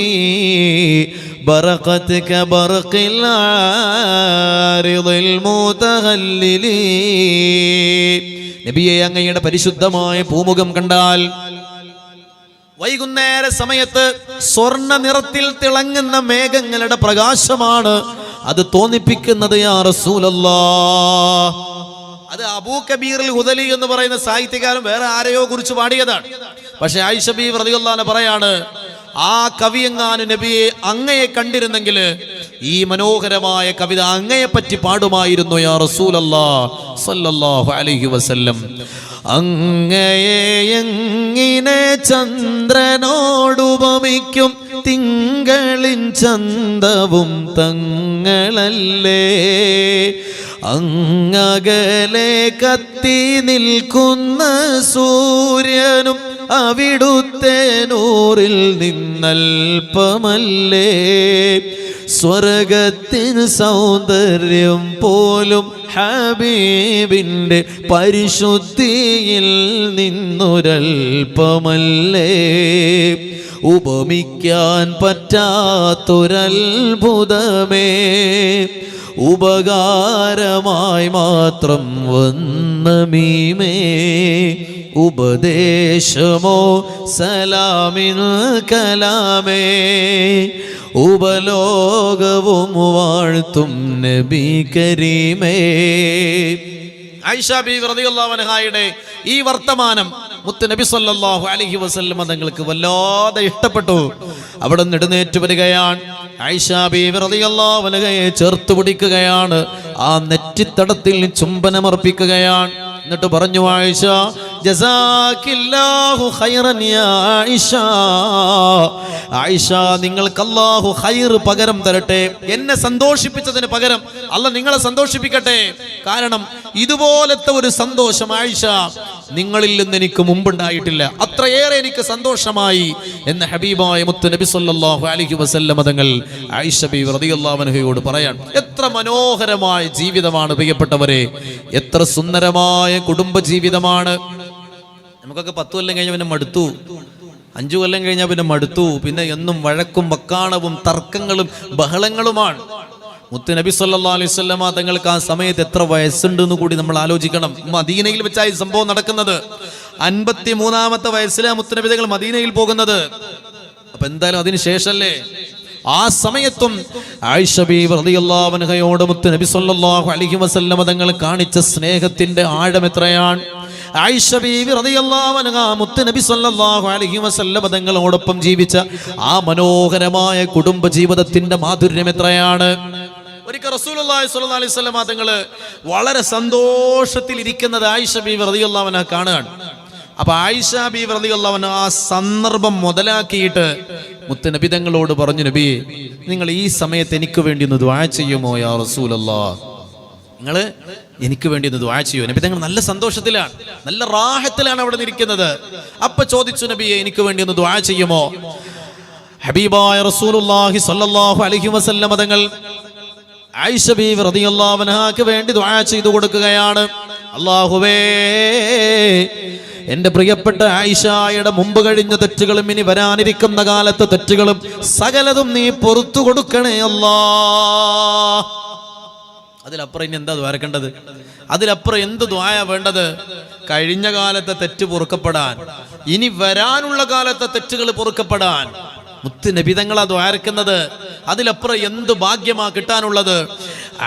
برقت كبرق العارض المتهلل. നബിയെ, അങ്ങയുടെ പരിശുദ്ധമായ പൂമുഖം കണ്ടാൽ വൈകുന്നേര സമയത്ത് സ്വർണ്ണ നിറത്തിൽ തിളങ്ങുന്ന മേഘങ്ങളുടെ പ്രകാശമാണ് അത് തോന്നിപ്പിക്കുന്നത് യാ റസൂലല്ലാഹ്. അത് അബൂ കബീറുൽ ഹുദലി എന്ന് പറയുന്ന സാഹിത്യകാരൻ വേറെ ആരെയോ കുറിച്ച് പാടിയതാണ്. പക്ഷെ ആയിഷ ബീവി റളിയല്ലാഹു അൻഹ പറയാണ്, ആ കവിയെങ്ങാനും നബിയെ അങ്ങയെ കണ്ടിരുന്നെങ്കിൽ ഈ മനോഹരമായ കവിത അങ്ങയെ പറ്റി പാടുമായിരുന്നു യാ റസൂലല്ലാഹ് സല്ലല്ലാഹു അലൈഹി വസല്ലം. അങ്ങയെ എങ്ങിനെ ചന്ദ്രനോടുപമിക്കും, തിങ്കളിൻ ചന്തവും തങ്ങളല്ലേ. അങ്ങകലെ കത്തി നിൽക്കുന്ന സൂര്യനും അവിടുത്തെ നൂറിൽ നിന്നൽപ്പമല്ലേ. സ്വർഗത്തിന് സൗന്ദര്യം പോലും ഹബീബിൻ്റെ പരിശുദ്ധിയിൽ നിന്നൊരൽപ്പമല്ലേ. ഉപമിക്കാൻ പറ്റാത്തൊരത്ഭുതമേ, ഉപകാരമായി മാത്രം വന്ന മീമേ. ഉപദേശമോ സലാമിൻ കലാമേ, ഉപലോകവും വാഴ്ത്തും നബി കരീമേ. ആയിഷ ബീവി റളിയല്ലാഹു അൻഹായുടെ ഈ വർത്തമാനം മുത്ത് നബി സല്ലല്ലാഹു അലൈഹി വസല്ലം തങ്ങൾക്ക് വല്ലാതെ ഇഷ്ടപ്പെട്ടു. അവിടെ നിന്ന് എഴുന്നേറ്റ് വരികയാണ്. ആയിഷ ബീവി റളിയല്ലാഹു അൻഹയെ ചേർത്ത് പിടിക്കുകയാണ്. ആ നെറ്റിത്തടത്തിൽ ചുംബനമർപ്പിക്കുകയാണ്. എന്നിട്ട് പറഞ്ഞു, ആയിഷ ജസാകില്ലാഹു ഖൈറൻ യാ ആയിഷ. ആയിഷ, നിങ്ങൾക്ക് അല്ലാഹു ഖൈർ പകരം തരട്ടെ. എന്നെ സന്തോഷിപ്പിച്ചതിന് പകരം അല്ലാഹ് നിങ്ങളെ സന്തോഷിപ്പിക്കട്ടെ. കാരണം ഇതുപോലത്തെ ഒരു സന്തോഷം ആയിഷ നിങ്ങളിൽ നിന്ന് എനിക്ക് മുമ്പുണ്ടായിട്ടില്ല. അത്രയേറെ എനിക്ക് സന്തോഷമായി എന്ന് ഹബീബായ മുത്ത് നബി സല്ലല്ലാഹു അലൈഹി വസല്ലം തങ്ങൾ ആയിഷ ബീവി റളിയല്ലാഹു അൻഹയോട് പറയാൻ. എത്ര മനോഹരമായ ജീവിതമാണ് പ്രിയപ്പെട്ടവരെ, എത്ര സുന്ദരമായ കുടുംബ ജീവിതമാണ്. നമുക്കൊക്കെ 10 കൊല്ലം കഴിഞ്ഞാൽ പിന്നെ മടുത്തു, 5 കൊല്ലം കഴിഞ്ഞാൽ പിന്നെ മടുത്തു. പിന്നെ എന്നും വഴക്കും വക്കാണവും തർക്കങ്ങളും ബഹളങ്ങളുമാണ്. മുത്ത് നബി സല്ലല്ലാഹു അലൈഹി വസല്ലമ തങ്ങൾക്ക് ആ സമയത്ത് എത്ര വയസ്സുണ്ടെന്ന് കൂടി നമ്മൾ ആലോചിക്കണം. മദീനയിൽ വെച്ചായി സംഭവം നടക്കുന്നത്. 53-ാമത്തെ വയസ്സിലാണ് മുത്ത് നബി തങ്ങൾ മദീനയിൽ പോകുന്നത്. അപ്പൊ എന്തായാലും അതിന് ശേഷല്ലേ. ആ സമയത്തും ആയിഷ ബീവി റളിയല്ലാഹു അൻഹയോട് മുത്ത് നബി സല്ലല്ലാഹു അലൈഹി വസല്ലമ തങ്ങൾ കാണിച്ച സ്നേഹത്തിന്റെ ആഴം എത്രയാണ്. ആയിഷ ബീവി റളിയല്ലാഹു അൻഹ മുത്ത് നബി സല്ലല്ലാഹു അലൈഹി വസല്ലമ തങ്ങളോടൊപ്പം ജീവിച്ച ആ മനോഹരമായ കുടുംബ ജീവിതത്തിന്റെ മാധുര്യം എത്രയാണ്. ഒരിക്കൽ റസൂലുള്ളാഹി സ്വല്ലല്ലാഹു അലൈഹി വസല്ലമ തങ്ങൾ വളരെ സന്തോഷത്തിൽ ഇരിക്കുന്നത് ആയിഷ ബീവി റളിയല്ലാഹു അൻഹ കാണുകയാണ്. അപ്പൊ ആയിഷ ബീവി റളിയല്ലാഹു അൻഹ ആ സന്ദർഭം മുതലാക്കിയിട്ട് മുത്ത് നബി തങ്ങളോട് പറഞ്ഞു, നബിയെ, നിങ്ങൾ ഈ സമയത്ത് എനിക്ക് വേണ്ടി ഒന്ന് ദുആ ചെയ്യുമോ യാ റസൂലല്ലാഹ്? നിങ്ങൾ എനിക്ക് വേണ്ടി ഒന്ന് ദുആ ചെയ്യൂ. നബി തങ്ങൾ നല്ല സന്തോഷത്തിലാണ്, നല്ല റാഹത്തിലാണ് അവിടെ നിൽക്കുന്നത്. അപ്പൊ ചോദിച്ചു, നബിയെ, എനിക്ക് വേണ്ടി ഒന്ന് ദുആ ചെയ്യുമോ? ഹബീബായ റസൂലുള്ളാഹി സ്വല്ലല്ലാഹു അലൈഹി വസല്ലം തങ്ങൾ ആയിഷ ബീവി റളിയല്ലാഹു അൻഹാക്ക് വേണ്ടി ദുആ ചെയ്തു കൊടുക്കുകയാണ്. അല്ലാഹുവേ, എന്റെ പ്രിയപ്പെട്ട ആയിഷയുടെ മുമ്പ് കഴിഞ്ഞ തെറ്റുകളും ഇനി വരാനിരിക്കുന്ന കാലത്തെ തെറ്റുകളും സകലതും നീ പൊറുത്തു കൊടുക്കണേ അല്ലാഹ്. അതിലപ്പുറം ഇനി എന്താ ദ്വാരക്കേണ്ടത്? അതിലപ്പുറം എന്ത് ദ്വായ വേണ്ടത്? കഴിഞ്ഞ കാലത്തെ തെറ്റ് പൊറുക്കപ്പെടാൻ, ഇനി വരാനുള്ള കാലത്തെ തെറ്റുകൾ പൊറുക്കപ്പെടാൻ മുത്ത് നബി തങ്ങളാ ദ്വാരക്കുന്നത്. അതിലപ്പുറം എന്ത് ഭാഗ്യമാ കിട്ടാനുള്ളത്?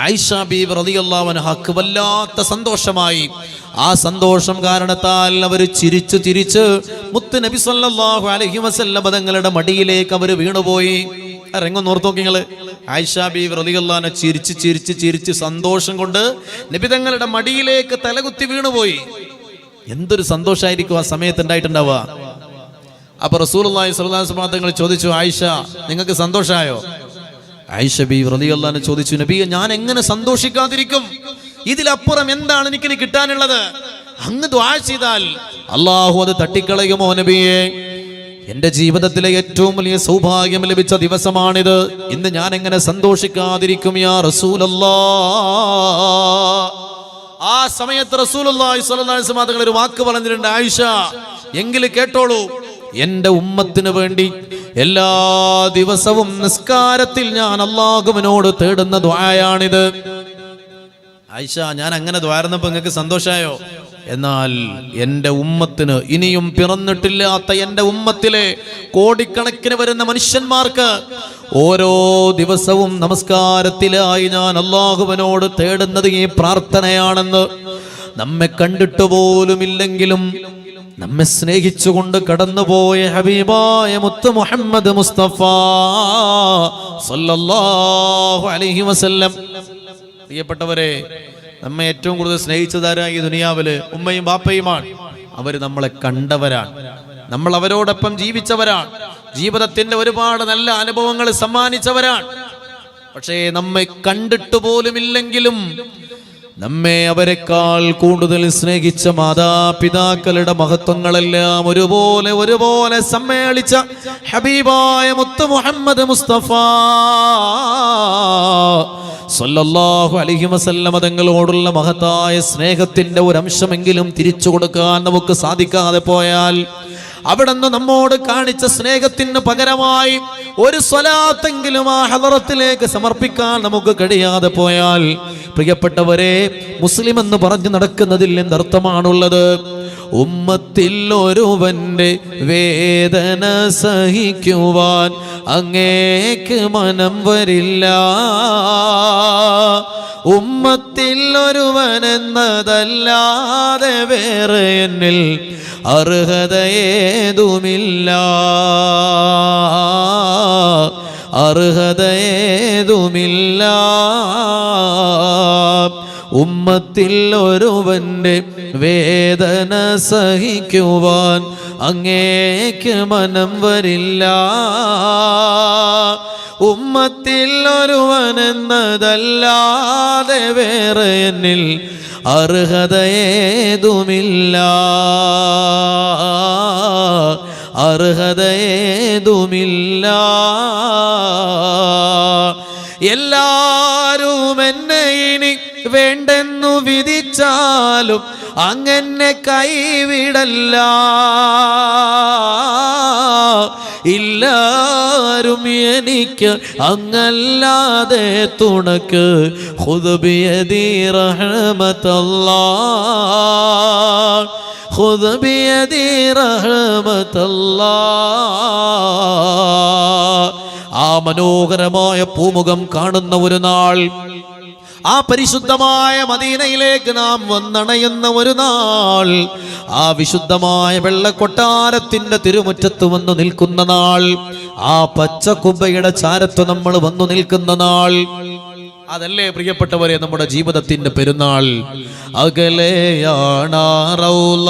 ആയിഷ ബീവി റളിയല്ലാഹു അൻഹക്ക് വല്ലാത്ത സന്തോഷമായി. ആ സന്തോഷം കാരണത്താൽ അവർ ചിരിച്ച് മുത്ത് നബി സല്ലല്ലാഹു അലൈഹി വസല്ലം തങ്ങളുടെ മടിയിലേക്ക് അവർ വീണുപോയി. രംഗം ഓർത്ത് നോക്കി നിങ്ങള്. ആയിഷ ബീവി റളിയല്ലാഹു അൻഹ ചിരിച്ച് സന്തോഷം കൊണ്ട് നബി തങ്ങളുടെ മടിയിലേക്ക് തലകുത്തി വീണുപോയി. എന്തൊരു സന്തോഷമായിരിക്കും ആ സമയത്ത് ഉണ്ടായിട്ടുണ്ടാവുക. അപ്പൊ റസൂലുള്ളാഹി സ്വല്ലല്ലാഹു അലൈഹി വസല്ലം തങ്ങൾ ചോദിച്ചു, ആയിഷ, നിങ്ങൾക്ക് സന്തോഷമായോ? ആയിഷ ബീവി റളിയല്ലാഹു അൻഹ ചോദിച്ചു, നബിയെ, ഞാൻ എങ്ങനെ സന്തോഷിക്കാതിരിക്കും? ഇതിലപ്പുറം എന്താണ് എനിക്ക് കിട്ടാനുള്ളത്? അങ്ങ് ദുആ ചെയ്താൽ അല്ലാഹു അത് തട്ടിക്കളയുമോ നബിയെ? എന്റെ ജീവിതത്തിലെ ഏറ്റവും വലിയ സൗഭാഗ്യം ലഭിച്ച ദിവസമാണിത്. ഇന്ന് ഞാൻ എങ്ങനെ സന്തോഷിക്കാതിരിക്കും യാ റസൂലല്ലാഹ്? ആ സമയത്ത് റസൂലുള്ളാഹി സ്വല്ലല്ലാഹു അലൈഹി വസല്ലം തങ്ങൾ ഒരു വാക്ക് പറഞ്ഞിട്ടുണ്ട്, ആയിഷ, എങ്കിലും കേട്ടോളൂ, എന്റെ ഉമ്മത്തിന് വേണ്ടി എല്ലാ ദിവസവും നിസ്കാരത്തിൽ ഞാൻ അല്ലാഹുവിനോട് തേടുന്ന ദുആയാണിത്. ആയിഷ, ഞാൻ അങ്ങനെ ദ്വാരുന്നപ്പോ നിങ്ങൾക്ക് സന്തോഷമായോ? എന്നാൽ എൻ്റെ ഉമ്മത്തിന്, ഇനിയും പിറന്നിട്ടില്ലാത്ത എൻ്റെ ഉമ്മത്തിലെ കോടിക്കണക്കിന് വരുന്ന മനുഷ്യന്മാർക്ക് ഓരോ ദിവസവും നമസ്കാരത്തിലായി ഞാൻ അല്ലാഹുവിനോട് തേടുന്നത് ഈ പ്രാർത്ഥനയാണെന്ന് നമ്മെ കണ്ടിട്ട് പോലുമില്ലെങ്കിലും നമ്മെ സ്നേഹിച്ചുകൊണ്ട് കടന്നുപോയ ഹബീബായ മുത്ത് മുഹമ്മദ് മുസ്തഫ സല്ലല്ലാഹു അലൈഹി വസല്ലം. പ്രിയപ്പെട്ടവരെ, നമ്മെ ഏറ്റവും കൂടുതൽ സ്നേഹിച്ചതാരാ ഈ ദുനിയാവില്? ഉമ്മയും ബാപ്പയുമാണ്. അവർ നമ്മളെ കണ്ടവരാണ്, നമ്മൾ അവരോടൊപ്പം ജീവിച്ചവരാണ്, ജീവിതത്തിന്റെ ഒരുപാട് നല്ല അനുഭവങ്ങൾ സമ്മാനിച്ചവരാണ്. പക്ഷേ നമ്മെ കണ്ടിട്ട് പോലുമില്ലെങ്കിലും നമ്മെ അവരെക്കാൾ കൂടുതൽ സ്നേഹിച്ച മാതാപിതാക്കളുടെ മഹത്വങ്ങളെല്ലാം ഒരുപോലെ സമ്മേളിച്ച ഹബീബായ മുത്ത് മുഹമ്മദ് മുസ്തഫ സല്ലല്ലാഹു അലൈഹി വസല്ലം തങ്ങളോടുള്ള മഹത്തായ സ്നേഹത്തിന്റെ ഒരു അംശമെങ്കിലും തിരിച്ചു കൊടുക്കാൻ നമുക്ക് സാധിക്കാതെ പോയാൽ, അവിടുന്ന് നമ്മോട് കാണിച്ച സ്നേഹത്തിന് പകരമായി ഒരു സ്വലാത്തെങ്കിലും ആ ഹദറത്തിലേക്ക് സമർപ്പിക്കാൻ നമുക്ക് കഴിയാതെ പോയാൽ, പ്രിയപ്പെട്ടവരെ, മുസ്ലിം എന്ന് പറഞ്ഞു നടക്കുന്നതിൽ എന്തർത്ഥമാണുള്ളത്? ഉമ്മത്തിൽ ഒരുവന്റെ വേദന സഹിക്കുവാൻ അങ്ങേക്ക് മനം വരില്ല. ഉമ്മത്തിൽ ഒരുവനെന്നതല്ലാതെ വേറെ എന്നിൽ അർഹതയേതുമില്ല, അർഹതയേതുമില്ല. ഉമ്മത്തിൽ ഒരുവന്റെ വേദന സഹിക്കുവാൻ അങ്ങേക്ക് മനം വരില്ല. ഉമ്മത്തിൽ ഒരുവനെന്നതല്ലാതെ വേറെ എന്നിൽ അർഹതയേതുമില്ല, അർഹതയേതുമില്ല. എല്ലാരും എന്നെ ഇനി വേണ്ടെന്നു വിധിച്ചാലും അങ്ങനെ കൈവിടല്ല. എല്ലാരും എനിക്ക് അങ്ങല്ലാതെ തുണക്ക്. ഖുദ് ബിയദി റഹ്മത്തല്ലാഹ്, ഖുദ് ബിയദി റഹ്മത്തല്ലാഹ്. ആ മനോഹരമായ പൂമുഖം കാണുന്ന ഒരു നാൾ, ആ പരിശുദ്ധമായ മദീനയിലേക്ക് നാം വന്നണയുന്ന ഒരു നാൾ, ആ വിശുദ്ധമായ വെള്ളക്കൊട്ടാരത്തിന്റെ തിരുമുറ്റത്ത് വന്നു നിൽക്കുന്ന നാൾ, ആ പച്ചക്കുബ്ബയുടെ ചാരത്ത് നമ്മൾ വന്നു നിൽക്കുന്ന നാൾ, അതല്ലേ പ്രിയപ്പെട്ടവരെ നമ്മുടെ ജീവിതത്തിന്റെ പെരുന്നാൾ. അകലെയാണ് റൗള,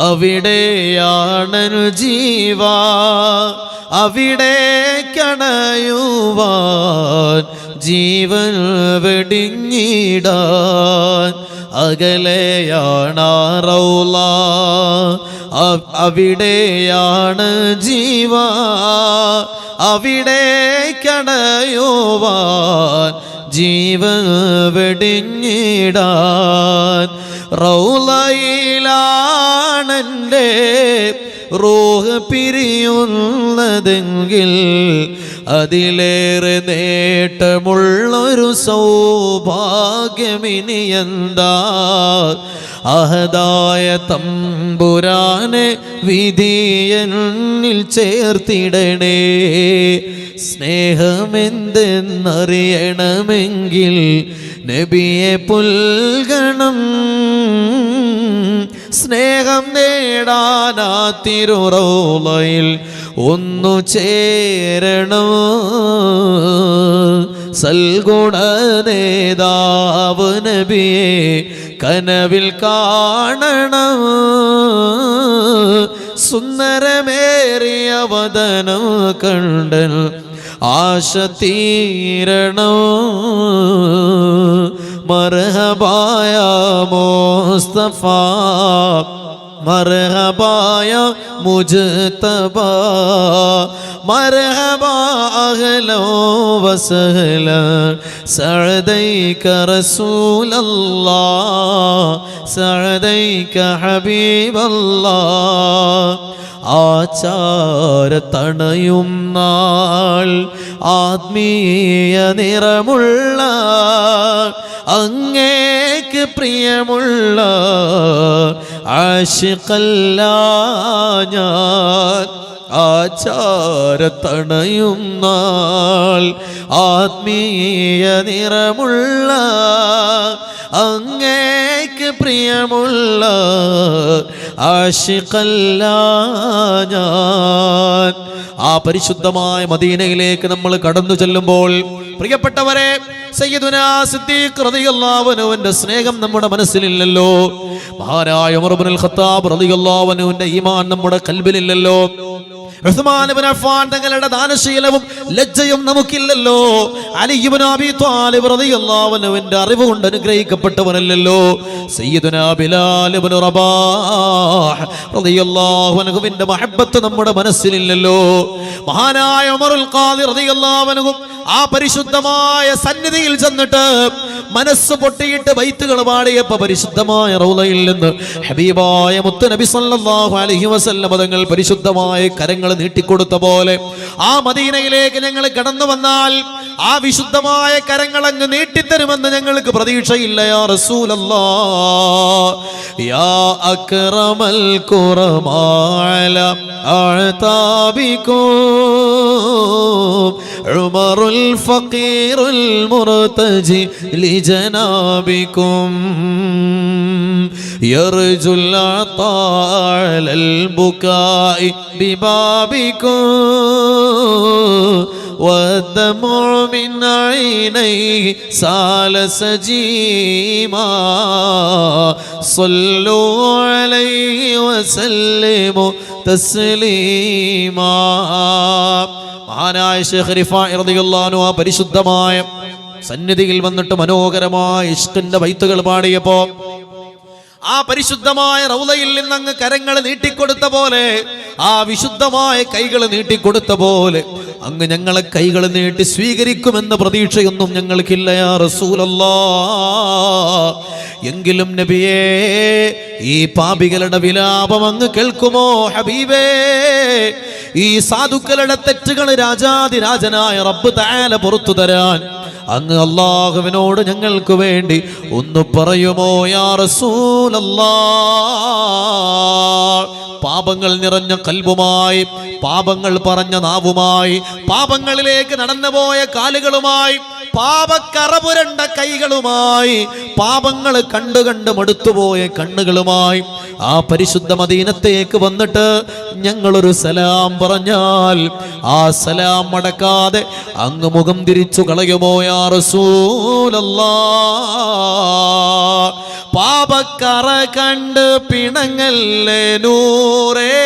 അവിടെയാണ് ജീവ, അവിടെ കണയുവാൻ ജീവൻ വെടിഞ്ഞിടാൻ. അകലെയാണ് റൗള, അവിടെയാണ് ജീവ, അവിടെ കണയുവാൻ ജീവൻ വെടിഞ്ഞിടാൻ. റൗളയിലാണെൻ്റെ റൂഹ് പിരിയുന്നതെങ്കിൽ അതിലേറെ നേട്ടമുള്ളൊരു സൗഭാഗ്യമിനി എന്താ? അഹദായ തമ്പുരാനെ വിധിയനിൽ ചേർത്തിടണേ. സ്നേഹമെന്തെന്നറിയണമെങ്കിൽ നബിയെ പുൽകണം. സ്നേഹം നേടാനാ തിരുറൗളയിൽ ഒന്നു ചേരണം. സൽഗുണ നേതാവ് നബിയെ കനവിൽ കാണണം. സുന്ദരമേറിയ വദനം കണ്ടൻ ആശ തീരണം. മർഹബായ മുസ്തഫ, മർഹബായ മുജ്തബാ, മർഹബാ അഹ്ലൻ വസഹ്ലൻ സഅദൈക റസൂലല്ലാഹ്, സഅദൈക ഹബീബല്ലാഹ്. ആചാരത്തണയും നാൾ, ആത്മീയ നിറമുള്ള അങ്ങേക്ക് പ്രിയമുള്ള ആശിഖല്ല ഞാൻ. ആചാരത്തണയും നാൾ, ആത്മീയ നിറമുള്ള അങ്ങേക്ക് പ്രിയമുള്ള ആശിഖല്ല ഞാൻ. ആ പരിശുദ്ധമായ മദീനയിലേക്ക് നമ്മൾ കടന്നു ചെല്ലുമ്പോൾ പ്രിയപ്പെട്ടവരെ, സയ്യിദുനാ സിദ്ദീഖ് റളിയല്ലാഹു അൻഹുവിന്റെ സ്നേഹം നമ്മുടെ മനസ്സിലില്ലല്ലോ. മഹാനായ ഉമർ ഇബ്നുൽ ഖത്താബ് റളിയല്ലാഹു അൻഹുവിന്റെ ഈമാൻ നമ്മുടെ ഖൽബിലില്ലല്ലോ. ഉസ്മാൻ ഇബ്നു അഫ്ഫാൻ തങ്ങളുടെ ദാനശീലവും ലജ്ജയും നമുക്കില്ലല്ലോ. അലി ഇബ്നു അബീ ത്വാലിബ് റളിയല്ലാഹു അൻഹുവിന്റെ അറിവ് കൊണ്ട് അനുഗ്രഹിക്കപ്പെട്ടവനല്ലല്ലോ. സയ്യിദുനാ ബിലാൽ ഇബ്നു റബാഹ് റളിയല്ലാഹു അൻഹുവിന്റെ മഹബ്ബത്ത് നമ്മുടെ മനസ്സിലില്ലല്ലോ. മഹാനായ ഉമറുൽ ഖാദി റളിയല്ലാഹു അൻഹു ആ പരിശുദ്ധമായ സന്നിധിയിൽ ചെന്നിട്ട് മനസ്സ് പൊട്ടിയിട്ട് ബൈത്തുകൾ പാടിയപ്പോൾ പരിശുദ്ധമായ റൗളയിൽ നിന്ന് ഹബീബായ മുത്ത് നബി സല്ലല്ലാഹു അലൈഹി വസല്ലം തങ്ങൾ പരിശുദ്ധമായ കരങ്ങൾ നീട്ടിക്കൊടുത്ത പോലെ ആ മദീനയിലേക്ക് ഞങ്ങൾ കടന്നു വന്നാൽ ആ വിശുദ്ധമായ കരങ്ങൾ അങ്ങ് നീട്ടിത്തരുമെന്ന് ഞങ്ങൾക്ക് പ്രതീക്ഷയില്ല. യാ റസൂലല്ലാഹ് യാ അക്രമൽ ഖുറമാല അഅതാബികും ഉമറുൽ ഫഖീറുൽ മുർതജി ലിജനാബികും യർജുൽ അതാഅൽ ബുകാഇ ബിബാബികും والدمع من عينيه سال سجيما صلوا عليه وسلموا تسليما. മഹാനായ ശൈഖ് റിഫാഇ റളിയല്ലാഹു അൻഹു പരിശുദ്ധമായ സന്നിധിയിൽ വന്നിട്ട് മനോഹരമായ ഇഷ്കിന്റെ ബൈത്തുകൾ പാടിയപ്പോ ആ പരിശുദ്ധമായ റൗളയിൽ നിന്നങ്ങ് കരങ്ങൾ നീട്ടിക്കൊടുത്ത പോലെ ആ വിശുദ്ധമായ കൈകൾ നീട്ടിക്കൊടുത്ത പോലെ അങ്ങ് ഞങ്ങളെ കൈകൾ നീട്ടി സ്വീകരിക്കുമെന്ന പ്രതീക്ഷയൊന്നും ഞങ്ങൾക്കില്ല. യാ റസൂലല്ലാഹ് എങ്കിലും നബിയേ ഈ പാപികളുടെ വിലാപം അങ്ങ് കേൾക്കുമോ ഹബീബേ? ഈ സാധുക്കളുടെ തെറ്റുകൾ രാജാതിരാജനായ റബ്ബ് തആല പുറത്തു തരാൻ അങ്ങ് അല്ലാഹുവിനോട് ഞങ്ങൾക്ക് വേണ്ടി ഒന്ന് പറയുമോ യാ റസൂലല്ലാഹ്? പാപങ്ങൾ നിറഞ്ഞ കൽബുമായി, പാപങ്ങൾ പറഞ്ഞ നാവുമായി, പാപങ്ങളിലേക്ക് നടന്നുപോയ കാലുകളുമായി, പാപക്കറ പുരണ്ട കൈകളുമായി, പാപങ്ങൾ കണ്ടു കണ്ട് മടുത്തുപോയ കണ്ണുകളുമായി ആ പരിശുദ്ധ മദീനത്തേക്ക് വന്നിട്ട് ഞങ്ങളൊരു സലാം പറഞ്ഞാൽ ആ സലാം മടക്കാതെ അങ്ങ് മുഖം തിരിച്ചു കളയുമോ യാ റസൂലല്ലാഹ്? പാപക്കറ കണ്ട് പിണങ്ങല്ലേ നൂറേ,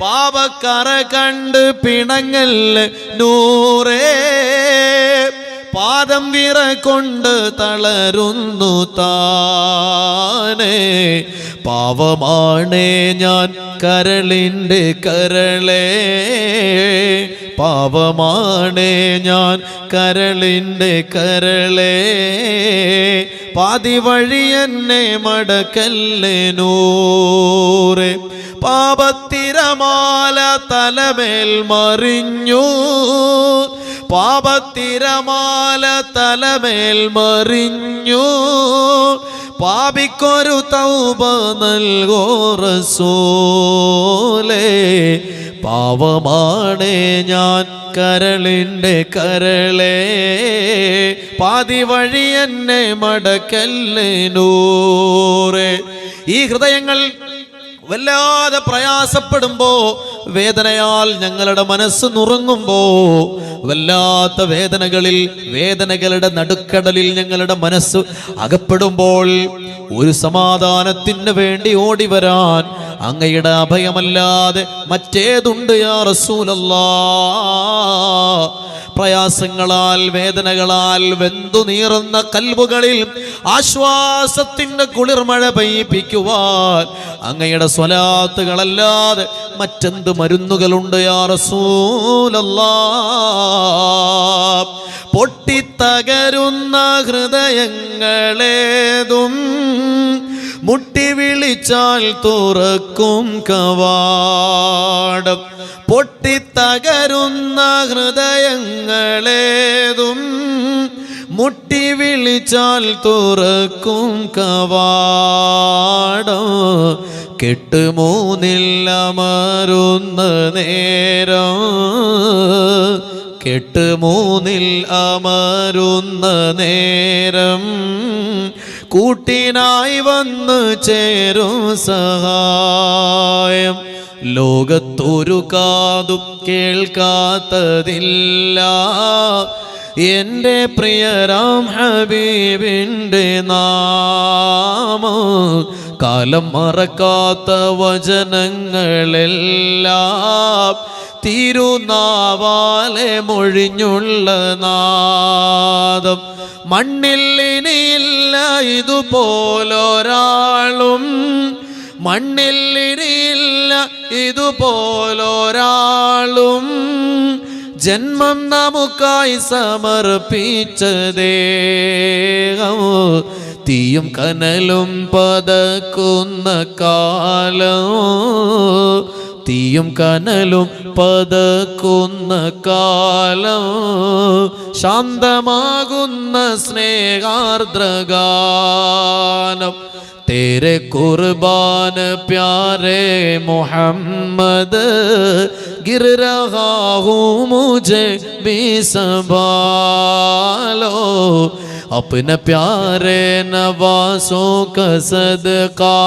പാപക്കറ കണ്ട് പിണങ്ങല്ലേ നൂറേ, പാദം വിറ കൊണ്ട് തളരുന്നു താനേ, പാവമാണേ ഞാൻ കരളിൻ്റെ കരളേ, പാവമാണേ ഞാൻ കരളിൻ്റെ കരളേ, പാതി വഴി എന്നെ മടക്കല്ലേ നൂറേ. പാപത്തിരമാല തലമേൽ മറിഞ്ഞു, പാപത്തിരമാല തലമേൽ മറിഞ്ഞു, പാപിക്കൊരു തൗബ നൽകോ റസൂലേ, പാവമാണേ ഞാൻ കരളിൻ്റെ കരളേ, പാതി വഴി എന്നെ മടക്കല്ലേ നൂറേ. ഈ ഹൃദയങ്ങൾ വല്ലാതെ പ്രയാസപ്പെടുമ്പോ, വേദനയാൽ ഞങ്ങളുടെ മനസ്സ് നുറുങ്ങുമ്പോ, വല്ലാത്ത വേദനകളിൽ, വേദനകളുടെ നടുക്കടലിൽ ഞങ്ങളുടെ മനസ്സ് അകപ്പെടുമ്പോൾ ഒരു സമാധാനത്തിന് വേണ്ടി ഓടി വരാൻ അങ്ങയുടെ അഭയമല്ലാതെ മറ്റേതുണ്ട് യാ റസൂലല്ലാഹ്? പ്രയാസങ്ങളാൽ, വേദനകളാൽ വെന്തു നീറുന്ന കൽബുകളിൽ ആശ്വാസത്തിന്റെ കുളിർമഴ പെയ്യിപ്പിക്കുവാൻ അങ്ങയുടെ സ്വലാത്തുകളല്ലാതെ മറ്റെന്ത് മരുന്നുകളുണ്ട് യാ റസൂലല്ലാഹ്? പൊട്ടിത്തകരുന്ന ഹൃദയങ്ങളേതും മുട്ടി വിളിച്ചാൽ തുറക്കും കവാടം, പൊട്ടിത്തകരുന്ന ഹൃദയങ്ങളേതും മുട്ടി വിളിച്ചാൽ തുറക്കും കവാടം, കെട്ടുമൂന്നിൽ അമരുന്ന നേരം, കെട്ടുമൂന്നിൽ അമരുന്ന നേരം, കൂട്ടിനായി വന്ന് ചേരും സഹായം, ലോകത്തൊരു കാതും കേൾക്കാത്തതില്ല എൻ്റെ പ്രിയരാം ഹബീബിൻ്റെ നാമം, കാലം മറക്കാത്ത വചനങ്ങളെല്ലാം തിരുനാവാലെ മൊഴിഞ്ഞുള്ള നാദം. മണ്ണിൽ ഇനിയില്ല ഇതുപോലൊരാളും, മണ്ണിൽ ഇനിയില്ല ഇതുപോലൊരാളും, ജന്മം നമുക്കായി സമർപ്പിച്ച ദേഹം. തീയും കനലും പതക്കുന്ന കാലം, തീയും കനലും പതക്കുന്ന കാലം, ശാന്തമാകുന്ന സ്നേഹാർദ്രഗാനം. तेरे कुर्बान प्यारे मोहम्मद, गिर रहा हूँ मुझे भी संभालो, अपने प्यारे नवासों का सदका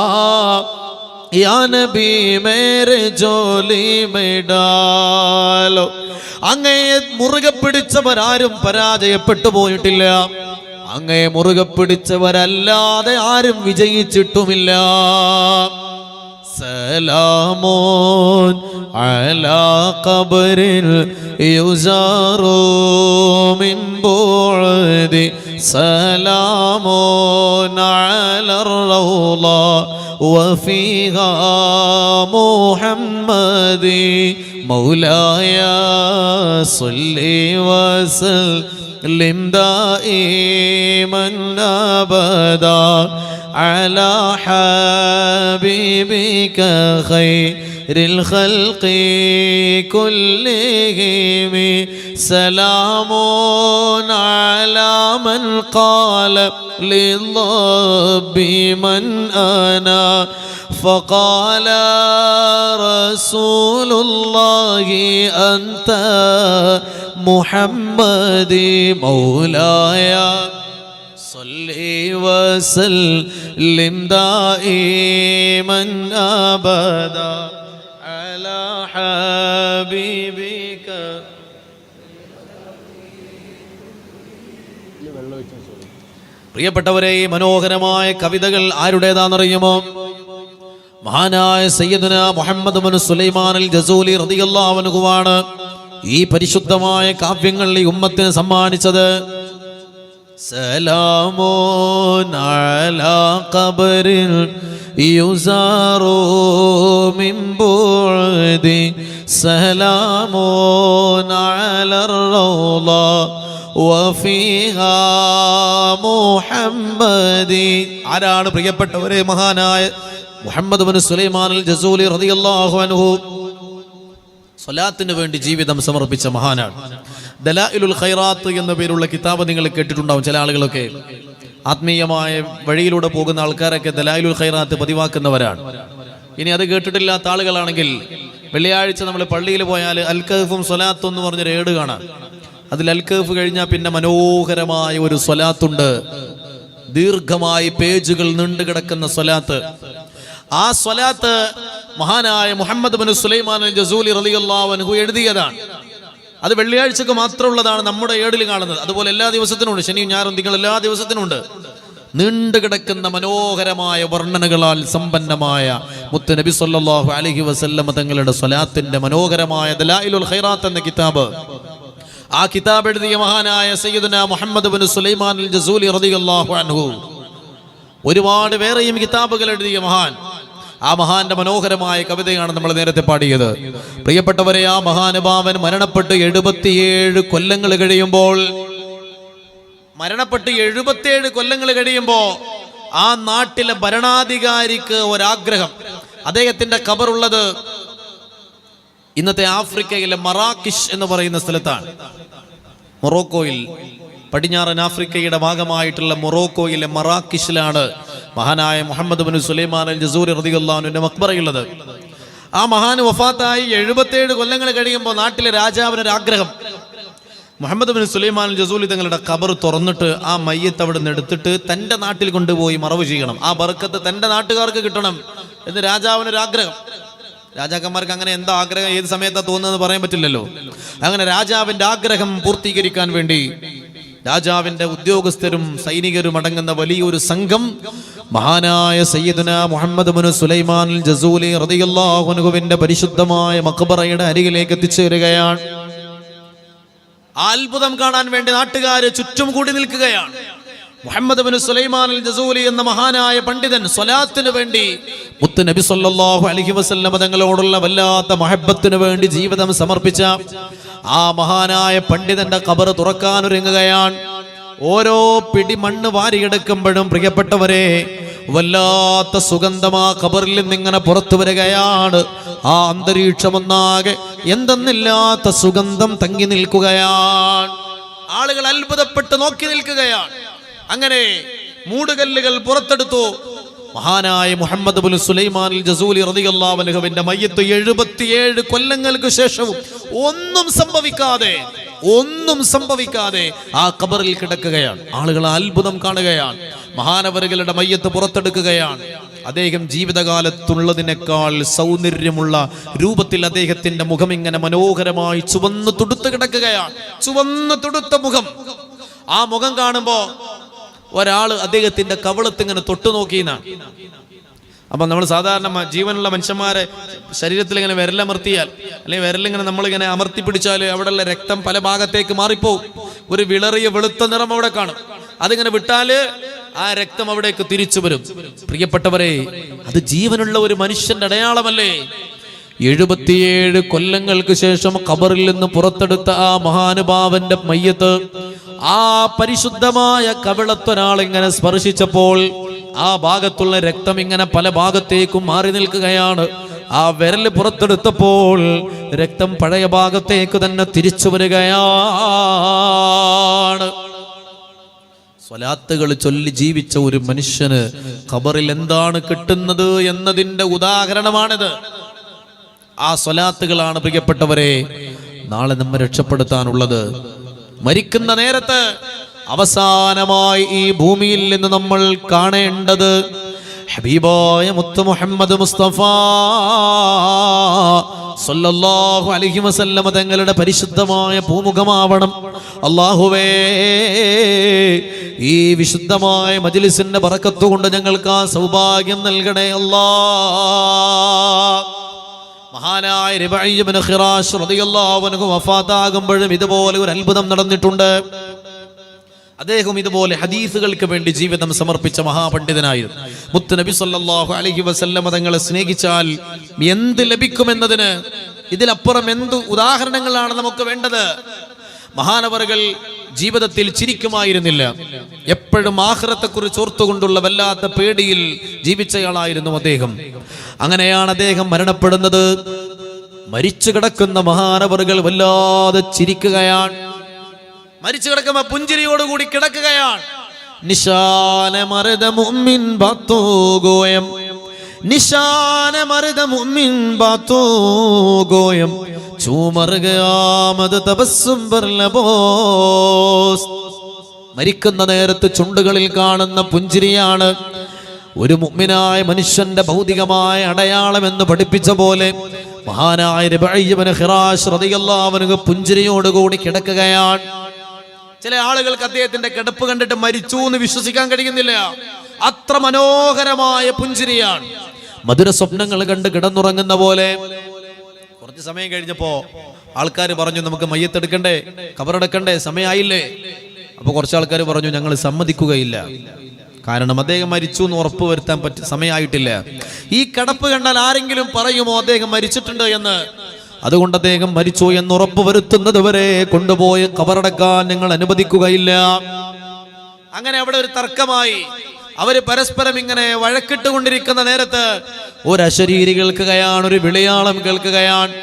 या नबी मेरे जोली में डालो. അങ്ങയെ മുറുകെ പിടിച്ചവരാരും പരാജയപ്പെട്ടു പോയിട്ടില്ല. അങ്ങയെ മുറുകെ പിടിച്ചവരല്ലാതെ ആരും വിജയിച്ചിട്ടുമില്ല. സലാമോൻ അലാ ഖബറിൽ യുസാറു മിൻ ബുഅദി, സലാമോൻ അലർ റൗള വഫീഹാ മുഹമ്മദി, മൗലായ സ്വല്ലി വസല്ലിം ദായിമൻ അബദാ അലാ ഹബീബിക ഖൈറിൽ ഖൽഖി കുല്ലിഹിം. സലാമുൻ അലാ മൻ ഖാല ലിറബ്ബി മൻ അനാ فقال رسول الله أنت محمدي, مولاي صل وسلم دائما أبدا على حبيبك. പ്രിയപ്പെട്ടവരെ, ഈ മനോഹരമായ കവിതകൾ ആരുടേതാണെന്നറിയുമോ? മഹാനായ സയ്യിദുന മുഹമ്മദ് ബിൻ സുലൈമാൻ അൽ ജസൂലി റളിയല്ലാഹു അൻഹുവാണ് ഈ പരിശുദ്ധമായ കാവ്യങ്ങൾ ഈ ഉമ്മത്തിന് സമ്മാനിച്ചത്. സലാമുൻ അലാ ഖബറിൽ യുസാറു മിൻ ബുഅദി, സലാമുൻ അലർ റൗള വഫീഹാ മുഹമ്മദി. ആരാണ് പ്രിയപ്പെട്ടവരെ? മഹാനായ മുഹമ്മദ് ബിൻ സുലൈമാൻ അൽ ജസൂലി റളിയല്ലാഹു അൻഹു സ്വലാത്തിന് വേണ്ടി ജീവിതം സമർപ്പിച്ച മഹാനാണ്. ദലായിലുൽ ഖൈറാത്ത് എന്ന പേരുള്ള കിതാബ് നിങ്ങൾ കേട്ടിട്ടുണ്ടാവും. ചില ആളുകളൊക്കെ ആത്മീയമായ വഴിയിലൂടെ പോകുന്ന ആൾക്കാരൊക്കെ ദലായിലുൽ ഖൈറാത്ത് പതിവാക്കുന്നവരാണ്. ഇനി അത് കേട്ടിട്ടില്ലാത്ത ആളുകളാണെങ്കിൽ വെള്ളിയാഴ്ച നമ്മൾ പള്ളിയിൽ പോയാൽ അൽ കഹ്ഫും സ്വലാത്തും എന്ന് പറഞ്ഞൊരു ഏട് കാണാം. അതിൽ അൽ കഹ്ഫ് കഴിഞ്ഞാൽ പിന്നെ മനോഹരമായ ഒരു സ്വലാത്തുണ്ട്, ദീർഘമായി പേജുകൾ നീണ്ടുകിടക്കുന്ന സ്വലാത്ത്. ആ സ്വലാത്ത് മഹാനായ മുഹമ്മദ് ബിൻ സുലൈമാൻ അൽ ജസൂലി റളിയല്ലാഹു അൻഹു എഴുതിയതാണ്. അത് വെള്ളിയാഴ്ചക്ക് മാത്രമുള്ളതാണ് നമ്മുടെ ഏടിൽ കാണുന്നത്. അതുപോലെ എല്ലാ ദിവസത്തിനുണ്ട്, ശനിയും ഞായറും തിങ്കൾ എല്ലാ ദിവസത്തിനുണ്ട്. നീണ്ടുകിടക്കുന്ന മനോഹരമായ വർണ്ണനകളാൽ സമ്പന്നമായ മുത്ത് നബി സല്ലല്ലാഹു അലൈഹി വസല്ലം തങ്ങളുടെ സ്വലാത്തിന്റെ മനോഹരമായ ദലായിലുൽ ഖൈറാത്ത് എന്ന കിതാബ്, ആ കിതാബ് എഴുതിയ മഹാനായ സയ്യിദുന മുഹമ്മദ് ബിൻ സുലൈമാൻ അൽ ജസൂലി റളിയല്ലാഹു അൻഹു ഒരുപാട് വേറെയും കിതാബുകൾ എഴുതിയ മഹാൻ. ആ മഹാന്റെ മനോഹരമായ കവിതയാണ് നമ്മൾ നേരത്തെ പാടിയത്. പ്രിയപ്പെട്ടവരെ, ആ മഹാനുഭാവൻ മരണപ്പെട്ട് 77 കൊല്ലങ്ങൾ കഴിയുമ്പോൾ, മരണപ്പെട്ട് 77 കൊല്ലങ്ങൾ കഴിയുമ്പോൾ ആ നാട്ടിലെ ഭരണാധികാരിക്ക് ഒരാഗ്രഹം. അദ്ദേഹത്തിന്റെ ഖബറുള്ളത് ഇന്നത്തെ ആഫ്രിക്കയിലെ മറാക്കിഷ് എന്ന് പറയുന്ന സ്ഥലത്താണ്. മൊറോക്കോയിൽ, പടിഞ്ഞാറൻ ആഫ്രിക്കയുടെ ഭാഗമായിട്ടുള്ള മൊറോക്കോയിലെ മറാക്കിഷിലാണ് മഹാനായ മുഹമ്മദ് ബിൻ സുലൈമാൻ അൽ ജസൂലി റളിയല്ലാഹു അൻഹുവിന്റെ മഖ്ബറയുള്ളത്. ആ മഹാന് വഫാത്തായി 77 കൊല്ലങ്ങൾ കഴിയുമ്പോൾ നാട്ടിലെ രാജാവിനൊരാഗ്രഹം. മുഹമ്മദ് ബിൻ സുലൈമാൻ അൽ ജസൂലി തങ്ങളുടെ ഖബർ തുറന്നിട്ട് ആ മയ്യത്ത് അവിടെ നിന്ന് എടുത്തിട്ട് തൻ്റെ നാട്ടിൽ കൊണ്ടുപോയി മറവ് ചെയ്യണം. ആ ബർക്കത്ത് തൻ്റെ നാട്ടുകാർക്ക് കിട്ടണം എന്ന് രാജാവിനൊരാഗ്രഹം. രാജാക്കന്മാർക്ക് അങ്ങനെ എന്താ ആഗ്രഹം, ഏത് സമയത്താണ് തോന്നുന്നതെന്ന് പറയാൻ പറ്റില്ലല്ലോ. അങ്ങനെ രാജാവിൻ്റെ ആഗ്രഹം പൂർത്തീകരിക്കാൻ വേണ്ടി രാജാവിന്റെ ഉദ്യോഗസ്ഥരും സൈനികരും അടങ്ങുന്ന വലിയൊരു സംഘം മഹാനായ സയ്യിദുനാ മുഹമ്മദ് ഇബ്നു സുലൈമാൻ അൽ ജസൂലി റളിയല്ലാഹു അൻഹുവിന്റെ പരിശുദ്ധമായ മഖബറയുടെ അരികിലേക്ക് എത്തിച്ചേരുകയാണ്. അത്ഭുതം കാണാൻ വേണ്ടി നാട്ടുകാര് ചുറ്റും കൂടി നിൽക്കുകയാണ്. മുഹമ്മദ് ഇബ്നു സുലൈമാൻ അൽ ജസൂലി എന്ന മഹാനായ പണ്ഡിതൻ സ്വലാത്തിന് വേണ്ടി മുത്ത് നബി സല്ലല്ലാഹു അലൈഹി വസല്ലം തങ്ങളോടുള്ള വല്ലാത്ത മഹബത്തിന് വേണ്ടി ജീവിതം സമർപ്പിച്ച ആ മഹാനായ പണ്ഡിതന്റെ ഖബർ തുറക്കാൻ ഒരുങ്ങുകയാണ്. ഓരോ പിടി മണ്ണ് വാരിയെടുക്കുമ്പോഴും പ്രിയപ്പെട്ടവരെ വല്ലാത്ത സുഗന്ധം ആ ഖബറിൽ നിന്നിങ്ങനെ പുറത്തു വരികയാണ്. ആ അന്തരീക്ഷമൊന്നാകെ എന്തെന്നില്ലാത്ത സുഗന്ധം തങ്ങി നിൽക്കുകയാണ്. ആളുകൾ അത്ഭുതപ്പെട്ട് നോക്കി നിൽക്കുകയാണ്. അങ്ങനെ മൂടുകല്ലുകൾ പുറത്തെടുത്തു. മഹാനായ മുഹമ്മദ് ഇബ്നു സുലൈമാൻ അൽ ജസൂലി റളിയല്ലാഹു അൻഹുവിന്റെ മയ്യത്ത് 77 കൊല്ലങ്ങൾക്ക് ശേഷവും ഒന്നും സംഭവിക്കാതെ ആ ഖബറിൽ കിടക്കുകയാണ്. ആളുകൾ അത്ഭുതം കാണുകയാണ്. മഹാനവറുകളുടെ മയ്യത്ത് പുറത്തെടുക്കുകയാണ്. അദ്ദേഹം ജീവിതകാലത്തുള്ളതിനേക്കാൾ സൗന്ദര്യമുള്ള രൂപത്തിൽ അദ്ദേഹത്തിന്റെ മുഖം ഇങ്ങനെ മനോഹരമായി ചുവന്നു തുടുത്ത് കിടക്കുകയാണ്. ചുവന്നു തുടുത്ത മുഖം. ആ മുഖം കാണുമ്പോ ഒരാള് അദ്ദേഹത്തിന്റെ കവിളത്ത് ഇങ്ങനെ തൊട്ടു നോക്കിയെന്നാണ്. അപ്പൊ നമ്മൾ സാധാരണ ജീവനുള്ള മനുഷ്യന്മാരെ ശരീരത്തിൽ ഇങ്ങനെ വിരലമർത്തിയാൽ അല്ലെങ്കിൽ വിരലിങ്ങനെ നമ്മളിങ്ങനെ അമർത്തി പിടിച്ചാൽ അവിടെയുള്ള രക്തം പല ഭാഗത്തേക്ക് മാറിപ്പോവും. ഒരു വിളറിയ വെളുത്ത നിറം അവിടെ കാണും. അതിങ്ങനെ വിട്ടാല് ആ രക്തം അവിടേക്ക് തിരിച്ചു വരും. പ്രിയപ്പെട്ടവരെ, അത് ജീവനുള്ള ഒരു മനുഷ്യന്റെ അടയാളമല്ലേ? 77 കൊല്ലങ്ങൾക്ക് ശേഷം ഖബറിൽ നിന്ന് പുറത്തെടുത്ത ആ മഹാനുഭാവന്റെ മയ്യത്ത് ആ പരിശുദ്ധമായ കവിളത്തൊരാൾ ഇങ്ങനെ സ്പർശിച്ചപ്പോൾ ആ ഭാഗത്തുള്ള രക്തം ഇങ്ങനെ പല ഭാഗത്തേക്കും മാറി നിൽക്കുകയാണ്. ആ വിരൽ പുറത്തെടുത്തപ്പോൾ രക്തം പഴയ ഭാഗത്തേക്ക് തന്നെ തിരിച്ചു വരികയാണ്. സ്വലാത്തുകൾ ചൊല്ലി ജീവിച്ച ഒരു മനുഷ്യന് ഖബറിൽ എന്താണ് കിട്ടുന്നത് എന്നതിന്റെ ഉദാഹരണമാണിത്. ആ സ്വലാത്തുകളാണ് പ്രിയപ്പെട്ടവരെ നാളെ നമ്മെ രക്ഷപ്പെടുത്താനുള്ളത്. മരിക്കുന്ന നേരത്ത് അവസാനമായി ഈ ഭൂമിയിൽ നിന്ന് നമ്മൾ കാണേണ്ടത് ഹബീബായ മുത്ത് മുഹമ്മദ് മുസ്തഫ സല്ലല്ലാഹു അലൈഹി വസല്ലം തങ്ങളുടെ പരിശുദ്ധമായ പൂമുഖമാവണം. അല്ലാഹുവേ, ഈ വിശുദ്ധമായ മജ്ലിസിന്റെ ബറക്കത്ത് കൊണ്ട് ഞങ്ങൾക്ക് ആ സൗഭാഗ്യം നൽകണേ അല്ലാഹ്. മഹാനായ റിബഈ ഇബ്നു ഖിറാശ് റളിയല്ലാഹു അൻഹു വഫാത്താകുമ്പോഴും ഇതുപോലെ ഒരു അത്ഭുതം നടന്നിട്ടുണ്ട്. അദ്ദേഹം ഇതുപോലെ ഹദീസുകൾക്ക് വേണ്ടി ജീവിതം സമർപ്പിച്ച മഹാപണ്ഡിതനായിരുന്നു. മുത്ത് നബി സല്ലല്ലാഹു അലൈഹി വസല്ലം തങ്ങളെ സ്നേഹിച്ചാൽ എന്ത് ലഭിക്കുമെന്നതിന് ഇതിലപ്പുറം എന്ത് ഉദാഹരണങ്ങളാണ് നമുക്ക് വേണ്ടത്? മഹാനവറുകൾ ജീവിതത്തിൽ ചിരിക്കുമായിരുന്നില്ല. എപ്പോഴും ആഖിറത്തെക്കുറിച്ച് ഓർത്തുകൊണ്ടുള്ള വല്ലാത്ത പേടിയിൽ ജീവിച്ചയാളായിരുന്നു അദ്ദേഹം. അങ്ങനെയാണ് അദ്ദേഹം മരണപ്പെടുന്നത്. മരിച്ചു കിടക്കുന്ന മഹാനവറുകൾ വല്ലാതെ ചിരിക്കുകയാണ്. മരിച്ചു കിടക്കുമ്പോ പുഞ്ചിരിയോടുകൂടി കിടക്കുകയാണ്. നിശാന മർദ മുഅ്മിൻ ബാത്തോ ഗോയം, നിശാന മർദ മുഅ്മിൻ ബാത്തോ ഗോയം, ചൂമർ ഗയാമത് തബസ്സും പർ ലബോസ്. മരിക്കുന്ന നേരത്ത് ചുണ്ടുകളിൽ കാണുന്ന പുഞ്ചിരിയാണ് ഒരു മുഅ്മിനായ മനുഷ്യന്റെ ഭൗതികമായ അടയാളം എന്ന് പഠിപ്പിച്ച പോലെ മഹാനായ റിബഈ ഇബ്നു ഖിറാശ് റളിയല്ലാഹു അൻഹു പുഞ്ചിരിയോടുകൂടി കിടക്കുകയാണ്. ചില ആളുകൾക്ക് അദ്ദേഹത്തിന്റെ കിടപ്പ് കണ്ടിട്ട് മരിച്ചു എന്ന് വിശ്വസിക്കാൻ കഴിയുന്നില്ല. അത്ര മനോഹരമായ പുഞ്ചിരിയാണ്. മധുര സ്വപ്നങ്ങൾ കണ്ട് കിടന്നുറങ്ങുന്ന പോലെ. കുറച്ച് സമയം കഴിഞ്ഞപ്പോ ആൾക്കാർ പറഞ്ഞു, നമുക്ക് മയ്യത്തെടുക്കണ്ടേ, ഖബറെടുക്കണ്ടേ, സമയമായില്ലേ? അപ്പൊ കുറച്ച് ആൾക്കാർ പറഞ്ഞു, ഞങ്ങൾ സമ്മതിക്കുകയില്ല. കാരണം അദ്ദേഹം മരിച്ചു എന്ന് ഉറപ്പ് വരുത്താൻ സമയമായിട്ടില്ല. ഈ കിടപ്പ് കണ്ടാൽ ആരെങ്കിലും പറയുമോ അദ്ദേഹം മരിച്ചിട്ടുണ്ട് എന്ന്? അതുകൊണ്ട് അദ്ദേഹം മരിച്ചു എന്ന് ഉറപ്പ് വരുത്തുന്നത് വരെ കൊണ്ടുപോയി ഖബറടക്കാൻ ഞങ്ങൾ അനുവദിക്കുകയില്ല. അങ്ങനെ അവിടെ ഒരു തർക്കമായി. അവര് പരസ്പരം ഇങ്ങനെ വഴക്കിട്ടുകൊണ്ടിരിക്കുന്ന നേരത്ത് ഒരു അശരീരി കേൾക്കുകയാണ്, ഒരു വിളിയാളം കേൾക്കുകയാണ്.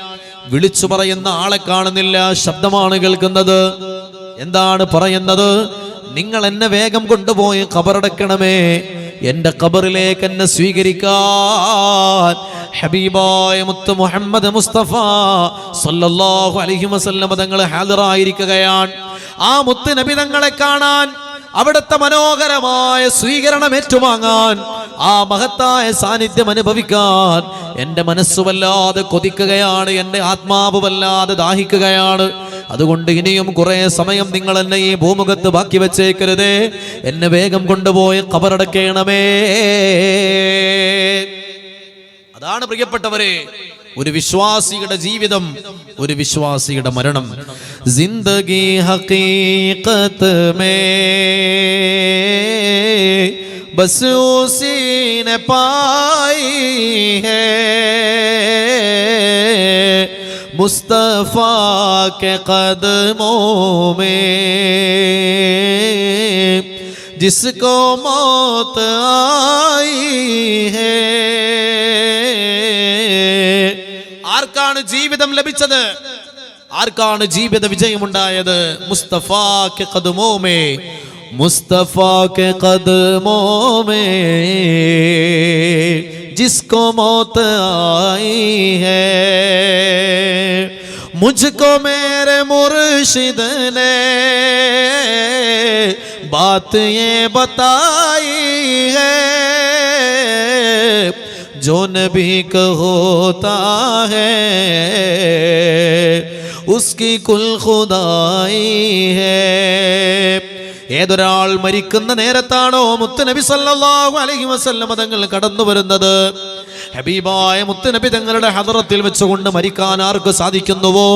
വിളിച്ചു പറയുന്ന ആളെ കാണുന്നില്ല, ശബ്ദമാണ് കേൾക്കുന്നത്. എന്താണ് പറയുന്നത്? നിങ്ങൾ എന്നെ വേഗം കൊണ്ടുപോയി ഖബറടക്കണമേ, എന്റെ ഖബറിലേക്ക് എന്നെ സ്വീകരിക്കാൻ ഹബീബായ മുത്ത് മുഹമ്മദ് മുസ്തഫ സല്ലല്ലാഹു അലൈഹി വസല്ലം തങ്ങൾ ഹാജറായിരിക്കുകയാണ്. ആ മുത്ത് നബി തങ്ങളെ കാണാൻ, അവിടുത്തെ മനോഹരമായ സ്വീകരണം ഏറ്റുവാങ്ങാൻ, ആ മഹത്തായ സാന്നിധ്യം അനുഭവിക്കാൻ എന്റെ മനസ്സ് വല്ലാതെ കൊതിക്കുകയാണ്, എന്റെ ആത്മാവ് വല്ലാതെ ദാഹിക്കുകയാണ്. അതുകൊണ്ട് ഇനിയും കുറെ സമയം നിങ്ങൾ എന്നെ ഈ ഭൂമുഖത്ത് ബാക്കി വെച്ചേക്കരുതേ, എന്നെ വേഗം കൊണ്ടുപോയി ഖബറടക്കണമേ. അതാണ് പ്രിയപ്പെട്ടവരെ ഒരു വിശ്വാസിയുടെ ജീവിതം, ഒരു വിശ്വാസിയുടെ മരണം. ജിന്ദഗി ഹഖീഖത്ത് മേ ബസ് ഉസീ നെ പായി ഹൈ മുസ്തഫാ के कदमों में जिसको मौत आई है. ആർക്കാണ് ജീവിതം ലഭിച്ചത്? ആർക്കാണ് ജീവിത വിജയമുണ്ടായത്? മുസ്തഫാ के कदमों में, मुस्तफा के कदमों में जिसको मौत आई है. मुझको मेरे मुर्शिद ने बात ये बताई है, जो नबी का होता है उसकी कुल खुदाई है. ഏതൊരാൾ മരിക്കുന്ന നേരത്താണോ മുത്തുനബി സല്ലല്ലാഹു അലൈഹി വസല്ലം തങ്ങൾ കടന്നു വരുന്നത്, ഹബീബായ മുത്തുനബി തങ്ങളുടെ ഹദറത്തിൽ വെച്ചുകൊണ്ട് മരിക്കാൻ ആർക്ക് സാധിക്കുന്നുവോ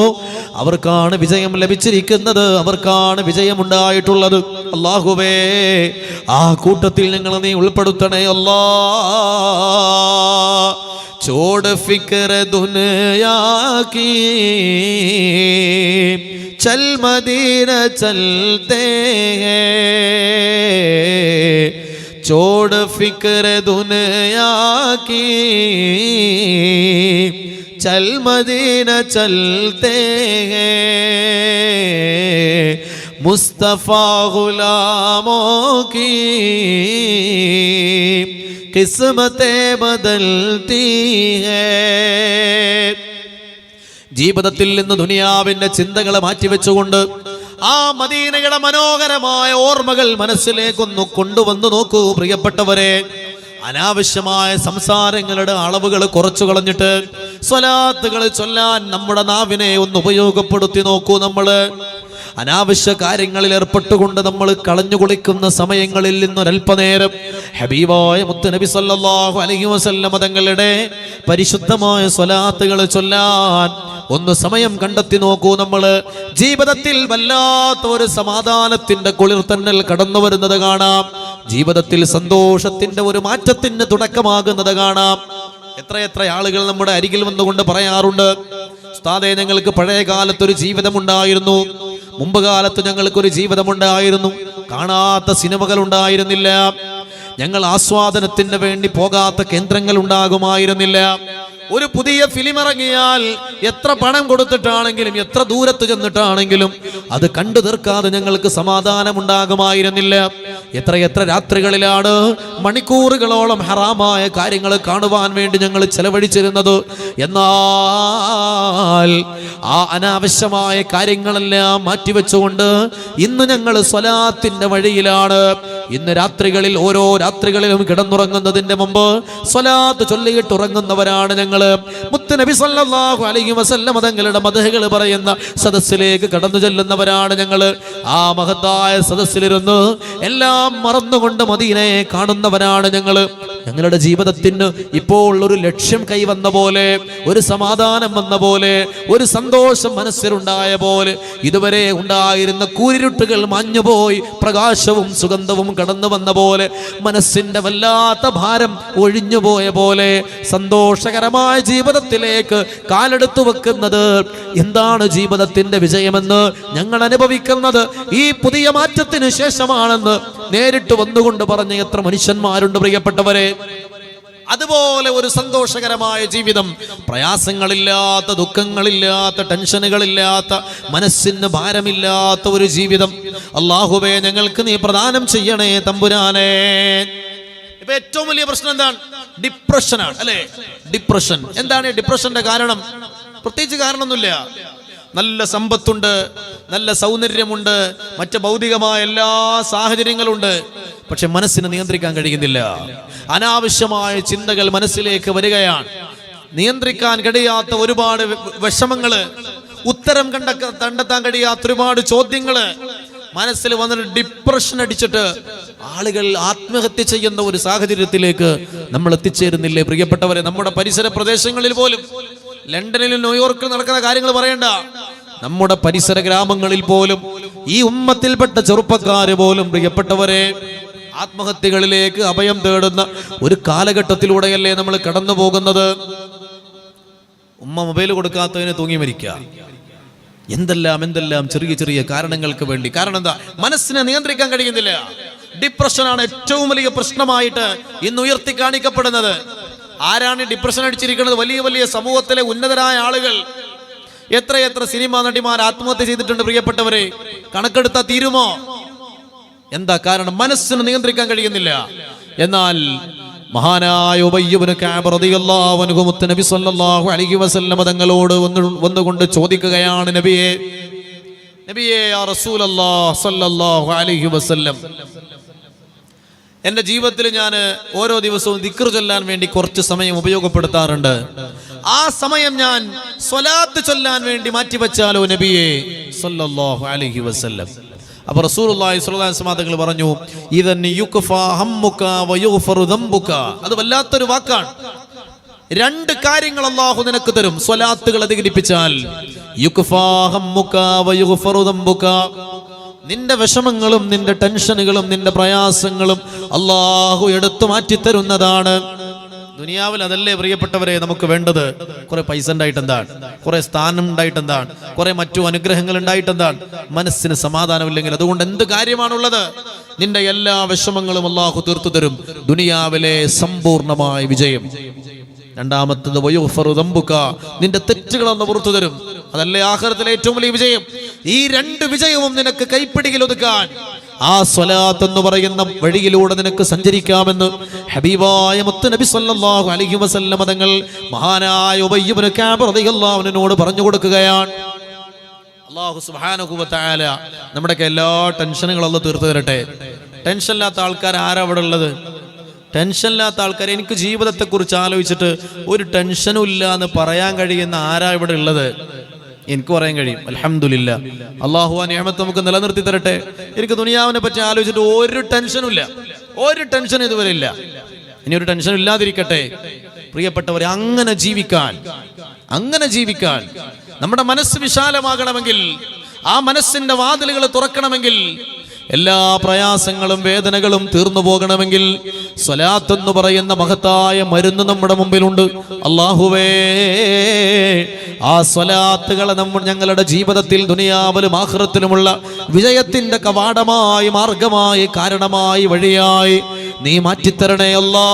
അവർക്കാണ് വിജയം ലഭിച്ചിരിക്കുന്നത്, അവർക്കാണ് വിജയമുണ്ടായിട്ടുള്ളത്. അല്ലാഹുവേ, ആ കൂട്ടത്തിൽ ഞങ്ങൾ നീ ഉൾപ്പെടുത്തണേ അല്ലാ. छोड़ फिक्र दुनिया की चल मदीना चलते हैं. छोड़ फिक्र दुनिया की चल मदीना चलते हैं. मुस्तफा गुलामों की കിസ്മത്തെ ബദൽതി ഹൈ. ജീവിതത്തിൽ നിന്ന് ദുനിയാവിന്റെ ചിന്തകളെ മാറ്റിവെച്ചുകൊണ്ട് ആ മദീനയുടെ മനോഹരമായ ഓർമ്മകൾ മനസ്സിലേക്കൊന്ന് കൊണ്ടുവന്നു നോക്കൂ പ്രിയപ്പെട്ടവരെ. അനാവശ്യമായ സംസാരങ്ങളുടെ അളവുകൾ കുറച്ചു കളഞ്ഞിട്ട് സ്വലാത്തുകൾ ചൊല്ലാൻ നമ്മുടെ നാവിനെ ഒന്ന് ഉപയോഗപ്പെടുത്തി നോക്കൂ. നമ്മള് അനാവശ്യ കാര്യങ്ങളിൽ ഏർപ്പെട്ടുകൊണ്ട് നമ്മൾ കളഞ്ഞു കുളിക്കുന്ന സമയങ്ങളിൽ നിന്നൊരൽപ്പനേരം ഹബീബായ മുത്തുനബി സല്ലല്ലാഹു അലൈഹി വസല്ലം തങ്ങളുടെ പരിശുദ്ധമായ സ്വലാത്തുകൾ ചൊല്ലാൻ ഒന്ന് സമയം കണ്ടെത്തി നോക്കൂ. നമ്മൾ ജീവിതത്തിൽ വല്ലാത്ത ഒരു സമാധാനത്തിന്റെ കുളിർത്തന്നൽ കടന്നു വരുന്നത് കാണാം. ജീവിതത്തിൽ സന്തോഷത്തിന്റെ ഒരു മാറ്റത്തിന് തുടക്കമാകുന്നത് കാണാം. എത്രയെത്ര ആളുകൾ നമ്മുടെ അരികിൽ വന്നുകൊണ്ട് പറയാറുണ്ട്, ഉസ്താദേ, ഞങ്ങൾക്ക് പഴയ കാലത്തൊരു ജീവിതമുണ്ടായിരുന്നു, മുമ്പ് കാലത്ത് ഞങ്ങൾക്കൊരു ജീവിതമുണ്ടായിരുന്നു, കാണാത്ത സിനിമകൾ ഉണ്ടായിരുന്നില്ല, ഞങ്ങൾ ആസ്വാദനത്തിന് വേണ്ടി പോകാത്ത കേന്ദ്രങ്ങൾ ഉണ്ടാകുമായിരുന്നില്ല. ഒരു പുതിയ ഫിലിം ഇറങ്ങിയാൽ എത്ര പണം കൊടുത്തിട്ടാണെങ്കിലും എത്ര ദൂരത്ത് ചെന്നിട്ടാണെങ്കിലും അത് കണ്ടു തീർക്കാതെ ഞങ്ങൾക്ക് സമാധാനമുണ്ടാകുമായിരുന്നില്ല. എത്ര രാത്രികളിലാണ് മണിക്കൂറുകളോളം ഹറാമായ കാര്യങ്ങൾ കാണുവാൻ വേണ്ടി ഞങ്ങൾ ചെലവഴിച്ചിരുന്നത്. എന്നാൽ ആ അനാവശ്യമായ കാര്യങ്ങളെല്ലാം മാറ്റിവെച്ചുകൊണ്ട് ഇന്ന് ഞങ്ങൾ സ്വലാത്തിന്റെ വഴിയിലാണ്. ഇന്ന് രാത്രികളിൽ ഓരോ രാത്രികളിലും കിടന്നുറങ്ങുന്നതിന്റെ മുമ്പ് സ്വലാത്ത് ചൊല്ലിയിട്ട് ഉറങ്ങുന്നവരാണ് ഞങ്ങൾ. മുത്തുനബി സല്ലല്ലാഹു അലൈഹി വസല്ലം തങ്ങളുടെ മദ്ഹുകൾ പറയുന്ന സദസ്സിലേക്ക് കടന്നു ചെല്ലുന്നവരാണ് ഞങ്ങൾ. ആ മഹത്തായ സദസ്സിലിരുന്ന് എല്ലാം മറന്നുകൊണ്ട് മദീനയെ കാണുന്നവരാണ് ഞങ്ങൾ. ഞങ്ങളുടെ ജീവിതത്തിന് ഇപ്പോൾ ഒരു ലക്ഷ്യം കൈവന്ന പോലെ, ഒരു സമാധാനം വന്ന പോലെ, ഒരു സന്തോഷം മനസ്സിലുണ്ടായ പോലെ, ഇതുവരെ ഉണ്ടായിരുന്ന കൂരിരുട്ടുകൾ മാഞ്ഞുപോയി പ്രകാശവും സുഗന്ധവും കടന്നു വന്ന പോലെ, മനസ്സിന്റെ വല്ലാത്ത ഭാരം ഒഴിഞ്ഞുപോയ പോലെ സന്തോഷകരമായ ജീവിതത്തിലേക്ക് കാലെടുത്തു വെക്കുന്നത് എന്താണ് ജീവിതത്തിന്റെ വിജയമെന്ന് ഞങ്ങൾ അനുഭവിക്കുന്നത് ഈ പുതിയ മാറ്റത്തിന് ശേഷമാണെന്ന് നേരിട്ട് വന്നുകൊണ്ട് പറഞ്ഞ എത്ര മനുഷ്യന്മാരുണ്ട് പ്രിയപ്പെട്ടവരെ. അതുപോലെ ഒരു സന്തോഷകരമായ ജീവിതം, പ്രയാസങ്ങളില്ലാത്ത, ദുഃഖങ്ങളില്ലാത്ത, ടെൻഷനുകളില്ലാത്ത, മനസ്സിന് ഭാരമില്ലാത്ത ഒരു ജീവിതം അല്ലാഹുവേ ഞങ്ങൾക്ക് നീ പ്രദാനം ചെയ്യണേ തമ്പുരാനേ. ഇപ്പൊ ഏറ്റവും വലിയ പ്രശ്നം എന്താണ്? ഡിപ്രഷനാണ്, അല്ലെ? ഡിപ്രഷൻ. എന്താണ് ഡിപ്രഷന്റെ കാരണം? പ്രത്യേകിച്ച് കാരണമൊന്നുമില്ല. നല്ല സമ്പത്തുണ്ട്, നല്ല സൗന്ദര്യമുണ്ട്, മറ്റ് ഭൗതികമായ എല്ലാ സാഹചര്യങ്ങളുണ്ട്, പക്ഷെ മനസ്സിനെ നിയന്ത്രിക്കാൻ കഴിയുന്നില്ല. അനാവശ്യമായ ചിന്തകൾ മനസ്സിലേക്ക് വരികയാണ്. നിയന്ത്രിക്കാൻ കഴിയാത്ത ഒരുപാട് വിഷമങ്ങള്, ഉത്തരം കണ്ടെത്താൻ കഴിയാത്ത ഒരുപാട് ചോദ്യങ്ങള് മനസ്സിൽ വന്നിട്ട് ഡിപ്രഷൻ അടിച്ചിട്ട് ആളുകൾ ആത്മഹത്യ ചെയ്യുന്ന ഒരു സാഹചര്യത്തിലേക്ക് നമ്മൾ എത്തിച്ചേരുന്നില്ലേ പ്രിയപ്പെട്ടവരെ? നമ്മുടെ പരിസര പ്രദേശങ്ങളിൽ പോലും, ലണ്ടനിലും ന്യൂയോർക്കിലും നടക്കുന്ന കാര്യങ്ങൾ പറയണ്ട, നമ്മുടെ പരിസര ഗ്രാമങ്ങളിൽ പോലും ഈ ഉമ്മത്തിൽപ്പെട്ട ചെറുപ്പക്കാര് പോലും പ്രിയപ്പെട്ടവരെ ആത്മഹത്യകളിലേക്ക് അഭയം തേടുന്ന ഒരു കാലഘട്ടത്തിലൂടെയല്ലേ നമ്മൾ കടന്നു പോകുന്നത്. ഉമ്മ മൊബൈൽ കൊടുക്കാത്തതിന് തൂങ്ങി മരിക്കുക, എന്തെല്ലാം ചെറിയ ചെറിയ കാരണങ്ങൾക്ക് വേണ്ടി. കാരണം എന്താ? മനസ്സിനെ നിയന്ത്രിക്കാൻ കഴിയുന്നില്ല. ഡിപ്രഷനാണ് ഏറ്റവും വലിയ പ്രശ്നമായിട്ട് ഇന്ന് ഉയർത്തി കാണിക്കപ്പെടുന്നത്. ആരാണ് ഡിപ്രഷൻ അടിച്ചിരിക്കുന്നത്? വലിയ വലിയ സമൂഹത്തിലെ ഉന്നതരായ ആളുകൾ. എത്രയെത്ര സിനിമാ നടിമാർ ആത്മഹത്യ ചെയ്തിട്ടുണ്ട് പ്രിയപ്പെട്ടവരെ, കണക്കെടുത്താൽ തീരുമോ? എന്താ കാരണം? മനസ്സിനെ നിയന്ത്രിക്കാൻ കഴിയുന്നില്ല. എന്നാൽ മഹാനായ ഉബയ്യ് ഇബ്നു കഅബ് റളിയല്ലാഹു അൻഹു മുത്ത് നബി സല്ലല്ലാഹു അലൈഹി വസല്ലം തങ്ങളോട് വന്നുകൊണ്ട് ചോദിക്കുകയാണ്, നബിയേ യാ റസൂലല്ലാഹ് സല്ലല്ലാഹു അലൈഹി വസല്ലം, എൻ്റെ ജീവിതത്തിൽ ഞാൻ ഓരോ ദിവസവും ദിക്ർ ചൊല്ലാൻ വേണ്ടി കുറച്ച് സമയം ഉപയോഗപ്പെടുത്താറുണ്ട്. ആ സമയം ഞാൻ സ്വലാത്ത് ചൊല്ലാൻ വേണ്ടി മാറ്റിവെച്ചാലോ നബിയേ സല്ലല്ലാഹു അലൈഹി വസല്ലം? അപ്പോൾ റസൂലുള്ളാഹി സ്വല്ലല്ലാഹു അലൈഹി വസല്ലം തങ്ങൾ പറഞ്ഞു, ഇദൻ യുക്ഫാ ഹമ്മുക വയുഗ്ഫറു ദംബുക. അത് വല്ലാത്തൊരു വാക്കാണ്. രണ്ട് കാര്യങ്ങൾ അല്ലാഹു നിനക്ക് തരും സ്വലാത്തുകൾ അധികരിപ്പിച്ചാൽ. യുക്ഫാ ഹമ്മുക വയുഗ്ഫറു ദംബുക. നിന്റെ വിഷമങ്ങളും നിന്റെ ടെൻഷനുകളും നിന്റെ പ്രയാസങ്ങളും അല്ലാഹു എടുത്തു മാറ്റി തരുന്നതാണ്. ദുനിയാവിൽ അതല്ലേ പ്രിയപ്പെട്ടവരെ നമുക്ക് വേണ്ടത്? കുറെ പൈസ ഉണ്ടായിട്ടെന്താണ്, കുറെ സ്ഥാനം ഉണ്ടായിട്ടെന്താണ്, കുറെ മറ്റു അനുഗ്രഹങ്ങൾ ഉണ്ടായിട്ടെന്താണ്? മനസ്സിന് സമാധാനമില്ലെങ്കിൽ അതുകൊണ്ട് എന്ത് കാര്യമാണുള്ളത്? നിന്റെ എല്ലാ വിഷമങ്ങളും അല്ലാഹു തീർത്തു തരും. ദുനിയാവിലെ സമ്പൂർണമായ വിജയം. രണ്ടാമത്തത് വയുഗ്ഫറു ദംബുക, നിന്റെ തെറ്റുകൾ അല്ലാഹു പുറത്തു തരും. അതല്ലേ ആഖിറത്തിലെ ഏറ്റവും വലിയ വിജയം. ഈ രണ്ട് വിജയവും നിനക്ക് കൈപ്പിടിയിൽ ഒതുക്കാൻ ആ സ്വലാത്ത് എന്ന് പറയുന്ന വഴിയിലൂടെ നിനക്ക് സഞ്ചരിക്കാമെന്ന് ഹബീബായ മുത്ത് നബി സല്ലല്ലാഹു അലൈഹി വസല്ലം തങ്ങൾ മഹാനായ ഉബയ്യ് ഇബ്നു കഅബ് റളിയല്ലാഹു അൻഹുവിനോട് പറഞ്ഞു കൊടുക്കുകയാണ്. അല്ലാഹു സുബ്ഹാനഹു വ തആല നമ്മുടെ എല്ലാ ടെൻഷനുകളും അല്ലാഹു തീർത്തു തരട്ടെ. ടെൻഷൻ ഇല്ലാത്ത ആൾക്കാർ ആരാ അവിടെ ഉള്ളത്? ടെൻഷൻ ഇല്ലാത്ത ആൾക്കാർ, എനിക്ക് ജീവിതത്തെക്കുറിച്ച് ആലോചിച്ചിട്ട് ഒരു ടെൻഷനും ഇല്ല എന്ന് പറയാൻ കഴിയുന്ന ആരാ ഇവിടെ ഉള്ളത്? എനിക്ക് പറയാൻ കഴിയും, അൽഹംദുലില്ലാ, അല്ലാഹു ആ നിഅമത്ത് നമുക്ക് നിലനിർത്തി തരട്ടെ. എനിക്ക് ദുനിയാവിനെ പറ്റി ആലോചിച്ചിട്ട് ഒരു ടെൻഷനും ഇല്ല, ഒരു ടെൻഷനും ഇതുവരെ ഇല്ല. ഇനി ഒരു ടെൻഷൻ ഇല്ലാതിരിക്കട്ടെ പ്രിയപ്പെട്ടവരെ. അങ്ങനെ ജീവിക്കാൻ നമ്മുടെ മനസ്സ് വിശാലമാകണമെങ്കിൽ, ആ മനസ്സിന്റെ വാതിലുകൾ തുറക്കണമെങ്കിൽ, എല്ലാ പ്രയാസങ്ങളും വേദനകളും തീർന്നു പോകണമെങ്കിൽ സ്വലാത്ത് എന്ന് പറയുന്ന മഹത്തായ മരുന്ന് നമ്മുടെ മുമ്പിലുണ്ട്. അല്ലാഹുവേ, ആ സ്വലാത്തുകളെ ഞങ്ങളുടെ ജീവിതത്തിൽ ദുനിയാവിലും ആഖിറത്തിലുമുള്ള വിജയത്തിന്റെ കവാടമായി, മാർഗമായി, കാരണമായി, വഴിയായി നീ മാറ്റിത്തരണേ അല്ലാ.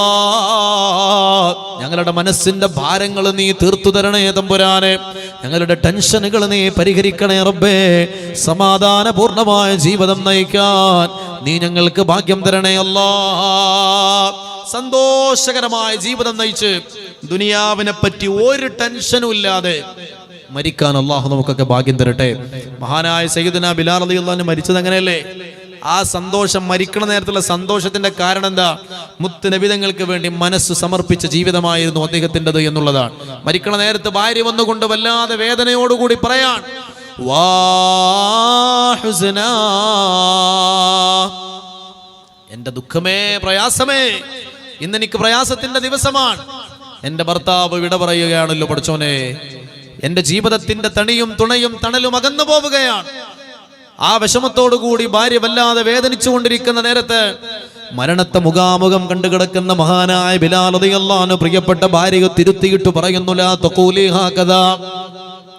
ഞങ്ങളുടെ മനസ്സിന്റെ ഭാരങ്ങൾ നീ തീർത്തു തരണേ തമ്പുരാനെ. ഞങ്ങളുടെ ടെൻഷനുകൾ നീ പരിഹരിക്കണേ റബ്ബേ. സമാധാനപൂർണമായ ജീവിതം നയിക്കാൻ നീ ഞങ്ങൾക്ക് ഭാഗ്യം തരണേ അല്ലാ. സന്തോഷകരമായ ജീവിതം നയിച്ച് ദുനിയാവിനെ പറ്റി ഒരു ടെൻഷനും ഇല്ലാതെ മരിക്കാൻ അല്ലാഹു നമുക്കൊക്കെ ഭാഗ്യം തരട്ടെ. മഹാനായ സയ്യിദുനാ ബിലാൽ റളിയല്ലാഹു അൻഹു മരിച്ചത് അങ്ങനെയല്ലേ? ആ സന്തോഷം, മരിക്കണ നേരത്തുള്ള സന്തോഷത്തിന്റെ കാരണം എന്താ? മുത്ത് നബി തങ്ങൾക്ക് വേണ്ടി മനസ്സ് സമർപ്പിച്ച ജീവിതമായിരുന്നു അദ്ദേഹത്തിൻ്റെത് എന്നുള്ളതാണ്. മരിക്കണ നേരത്ത് ഭാര്യ വന്നുകൊണ്ട് വല്ലാതെ വേദനയോടുകൂടി പറയാൻ, വാ ഹുസ്നാ, എന്റെ ദുഃഖമേ, പ്രയാസമേ, ഇന്നെനിക്ക് പ്രയാസത്തിന്റെ ദിവസമാണ്. എന്റെ ഭർത്താവ് വിട പറയുകയാണല്ലോ പഠിച്ചോനെ. എന്റെ ജീവിതത്തിന്റെ തണിയും തുണയും തണലും അകന്നു പോവുകയാണ്. ആ വിഷമത്തോടുകൂടി ഭാര്യ വല്ലാതെ വേദനിച്ചുകൊണ്ടിരിക്കുന്ന നേരത്ത് മരണത്തെ മുഖാമുഖം കണ്ടുകിടക്കുന്ന മഹാനായ ബിലാൽ റളിയല്ലാഹു അൻഹു പ്രിയപ്പെട്ട ഭാര്യയെ തിരുത്തിയിട്ട് പറയുന്നു, ലാ തഖൂലി ഹാകദാ,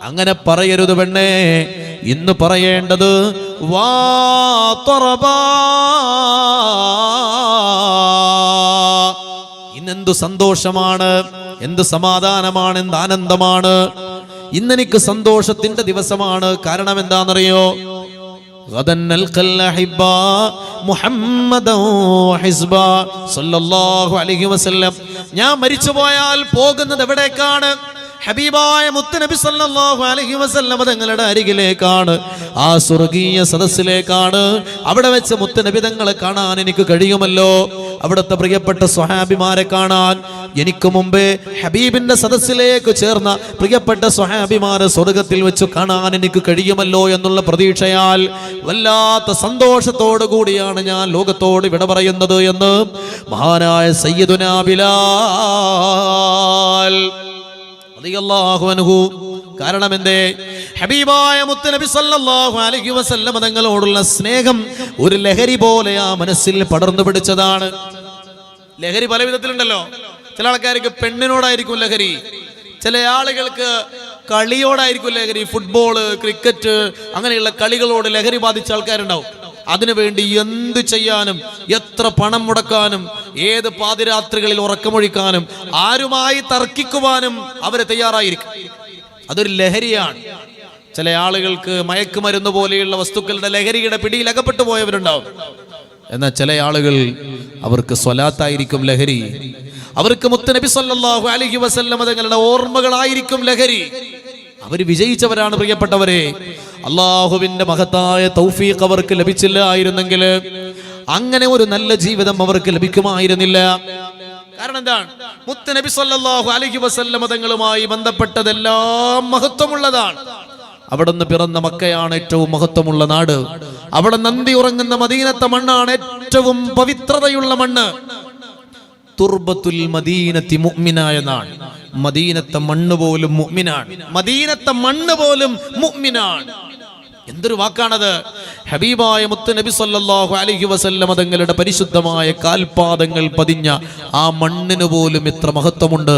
അങ്ങനെ പറയരുത് പെണ്ണേ. ഇന്ന് പറയേണ്ടത് വാ തറബാ, ഇന്നെന്തു സന്തോഷമാണ്, എന്ത് സമാധാനമാണ്, എന്ത് ആനന്ദമാണ്. ഇന്നെനിക്ക് സന്തോഷത്തിന്റെ ദിവസമാണ്. കാരണം എന്താണെന്നറിയോ? ഞാൻ മരിച്ചു പോയാൽ പോകുന്നത് എവിടേക്കാണ്? ഹബീബായ മുത്തുനബി സല്ലല്ലാഹു അലൈഹി വസല്ലം തങ്ങളുടെ അരികിലേക്കാണ്, ആ സ്വർഗീയ സദസ്സിലേക്കാണ്. അവിടെ വെച്ച് മുത്തുനബി തങ്ങളെ കാണാൻ എനിക്ക് കഴിയുമല്ലോ, അവിടുത്തെ പ്രിയപ്പെട്ട സ്വഹാബിമാരെ കാണാൻ. എനിക്ക് മുമ്പേ ഹബീബിന്റെ സദസ്സിലേക്ക് ചേർന്ന പ്രിയപ്പെട്ട സ്വഹാബിമാരെ സ്വർഗത്തിൽ വെച്ച് കാണാൻ എനിക്ക് കഴിയുമല്ലോ എന്നുള്ള പ്രതീക്ഷയാൽ വല്ലാത്ത സന്തോഷത്തോടു കൂടിയാണ് ഞാൻ ലോകത്തോട് വിട പറയുന്നത് എന്ന് മഹാനായ സയ്യിദുനാ ബിലാൽ റളിയല്ലാഹു അൻഹു. കാരണം എന്തേ? ഹബീബായ മുത്തുനബി സല്ലല്ലാഹു അലൈഹി വസല്ലം തങ്ങളോടുള്ള സ്നേഹം ഒരു ലഹരി പോലെ ആ മനസ്സിൽ പടർന്നു പിടിച്ചതാണ്. ലഹരി പല വിധത്തിലുണ്ടല്ലോ. ചില ആൾക്കാർക്ക് പെണ്ണിനോടായിരിക്കും ലഹരി, ചില ആളുകൾക്ക് കളിയോടായിരിക്കും ലഹരി. ഫുട്ബോള്, ക്രിക്കറ്റ്, അങ്ങനെയുള്ള കളികളോട് ലഹരി ബാധിച്ച ആൾക്കാരുണ്ടാവും. അതിനുവേണ്ടി എന്ത് ചെയ്യാനും, എത്ര പണം മുടക്കാനും, ഏത് പാതിരാത്രികളിൽ ഉറക്കമൊഴിക്കാനും, ആരുമായി തർക്കിക്കുവാനും അവര് തയ്യാറായിരിക്കും. അതൊരു ലഹരിയാണ്. ചില ആളുകൾക്ക് മയക്കുമരുന്ന് പോലെയുള്ള വസ്തുക്കളുടെ ലഹരിയുടെ പിടിയിൽ അകപ്പെട്ടു പോയവരുണ്ടാവും. എന്നാൽ ചില ആളുകൾ അവർക്ക് സ്വലാത്തായിരിക്കും ലഹരി, അവർക്ക് മുത്തുനബി സല്ലല്ലാഹു അലൈഹി വസല്ലം തങ്ങളുടെ ഓർമ്മകളായിരിക്കും ലഹരി. അവർ വിജയിച്ചവരാണ് പ്രിയപ്പെട്ടവരെ. അള്ളാഹുവിന്റെ മഹത്തായ തൗഫീഖ് അവർക്ക് ലഭിച്ചില്ലായിരുന്നെങ്കിൽ അങ്ങനെ ഒരു നല്ല ജീവിതം അവർക്ക് ലഭിക്കുമായിരുന്നില്ല. കാരണം എന്താണ്? മുത്തുനബി സല്ലല്ലാഹു അലൈഹി വസല്ലം തങ്ങളുമായി ബന്ധപ്പെട്ടതെല്ലാം മഹത്വമുള്ളതാണ്. അവിടുന്ന് പിറന്ന മക്കയാണ് ഏറ്റവും മഹത്വമുള്ള നാട്. അവിടെ നന്ദി ഉറങ്ങുന്ന മദീനത്തെ മണ്ണാണ് ഏറ്റവും പവിത്രതയുള്ള മണ്ണ്. തുർബത്തുൽ മദീനത്തി മുഅ്മിനായ നാട്. മദീനത്തെ മണ്ണ് പോലും മുഅ്മിനാണ്. മദീനത്തെ മണ്ണ് പോലും മുഅ്മിനാണ്. എന്തൊരു വാക്കാണത്! ഹബീബായ മുത്തുനബി സല്ലല്ലാഹു അലൈഹി വസല്ലം തങ്ങളുടെ പരിശുദ്ധമായ കാൽപാദങ്ങൾ പതിഞ്ഞ ആ മണ്ണിന് പോലും എത്ര മഹത്വമുണ്ട്.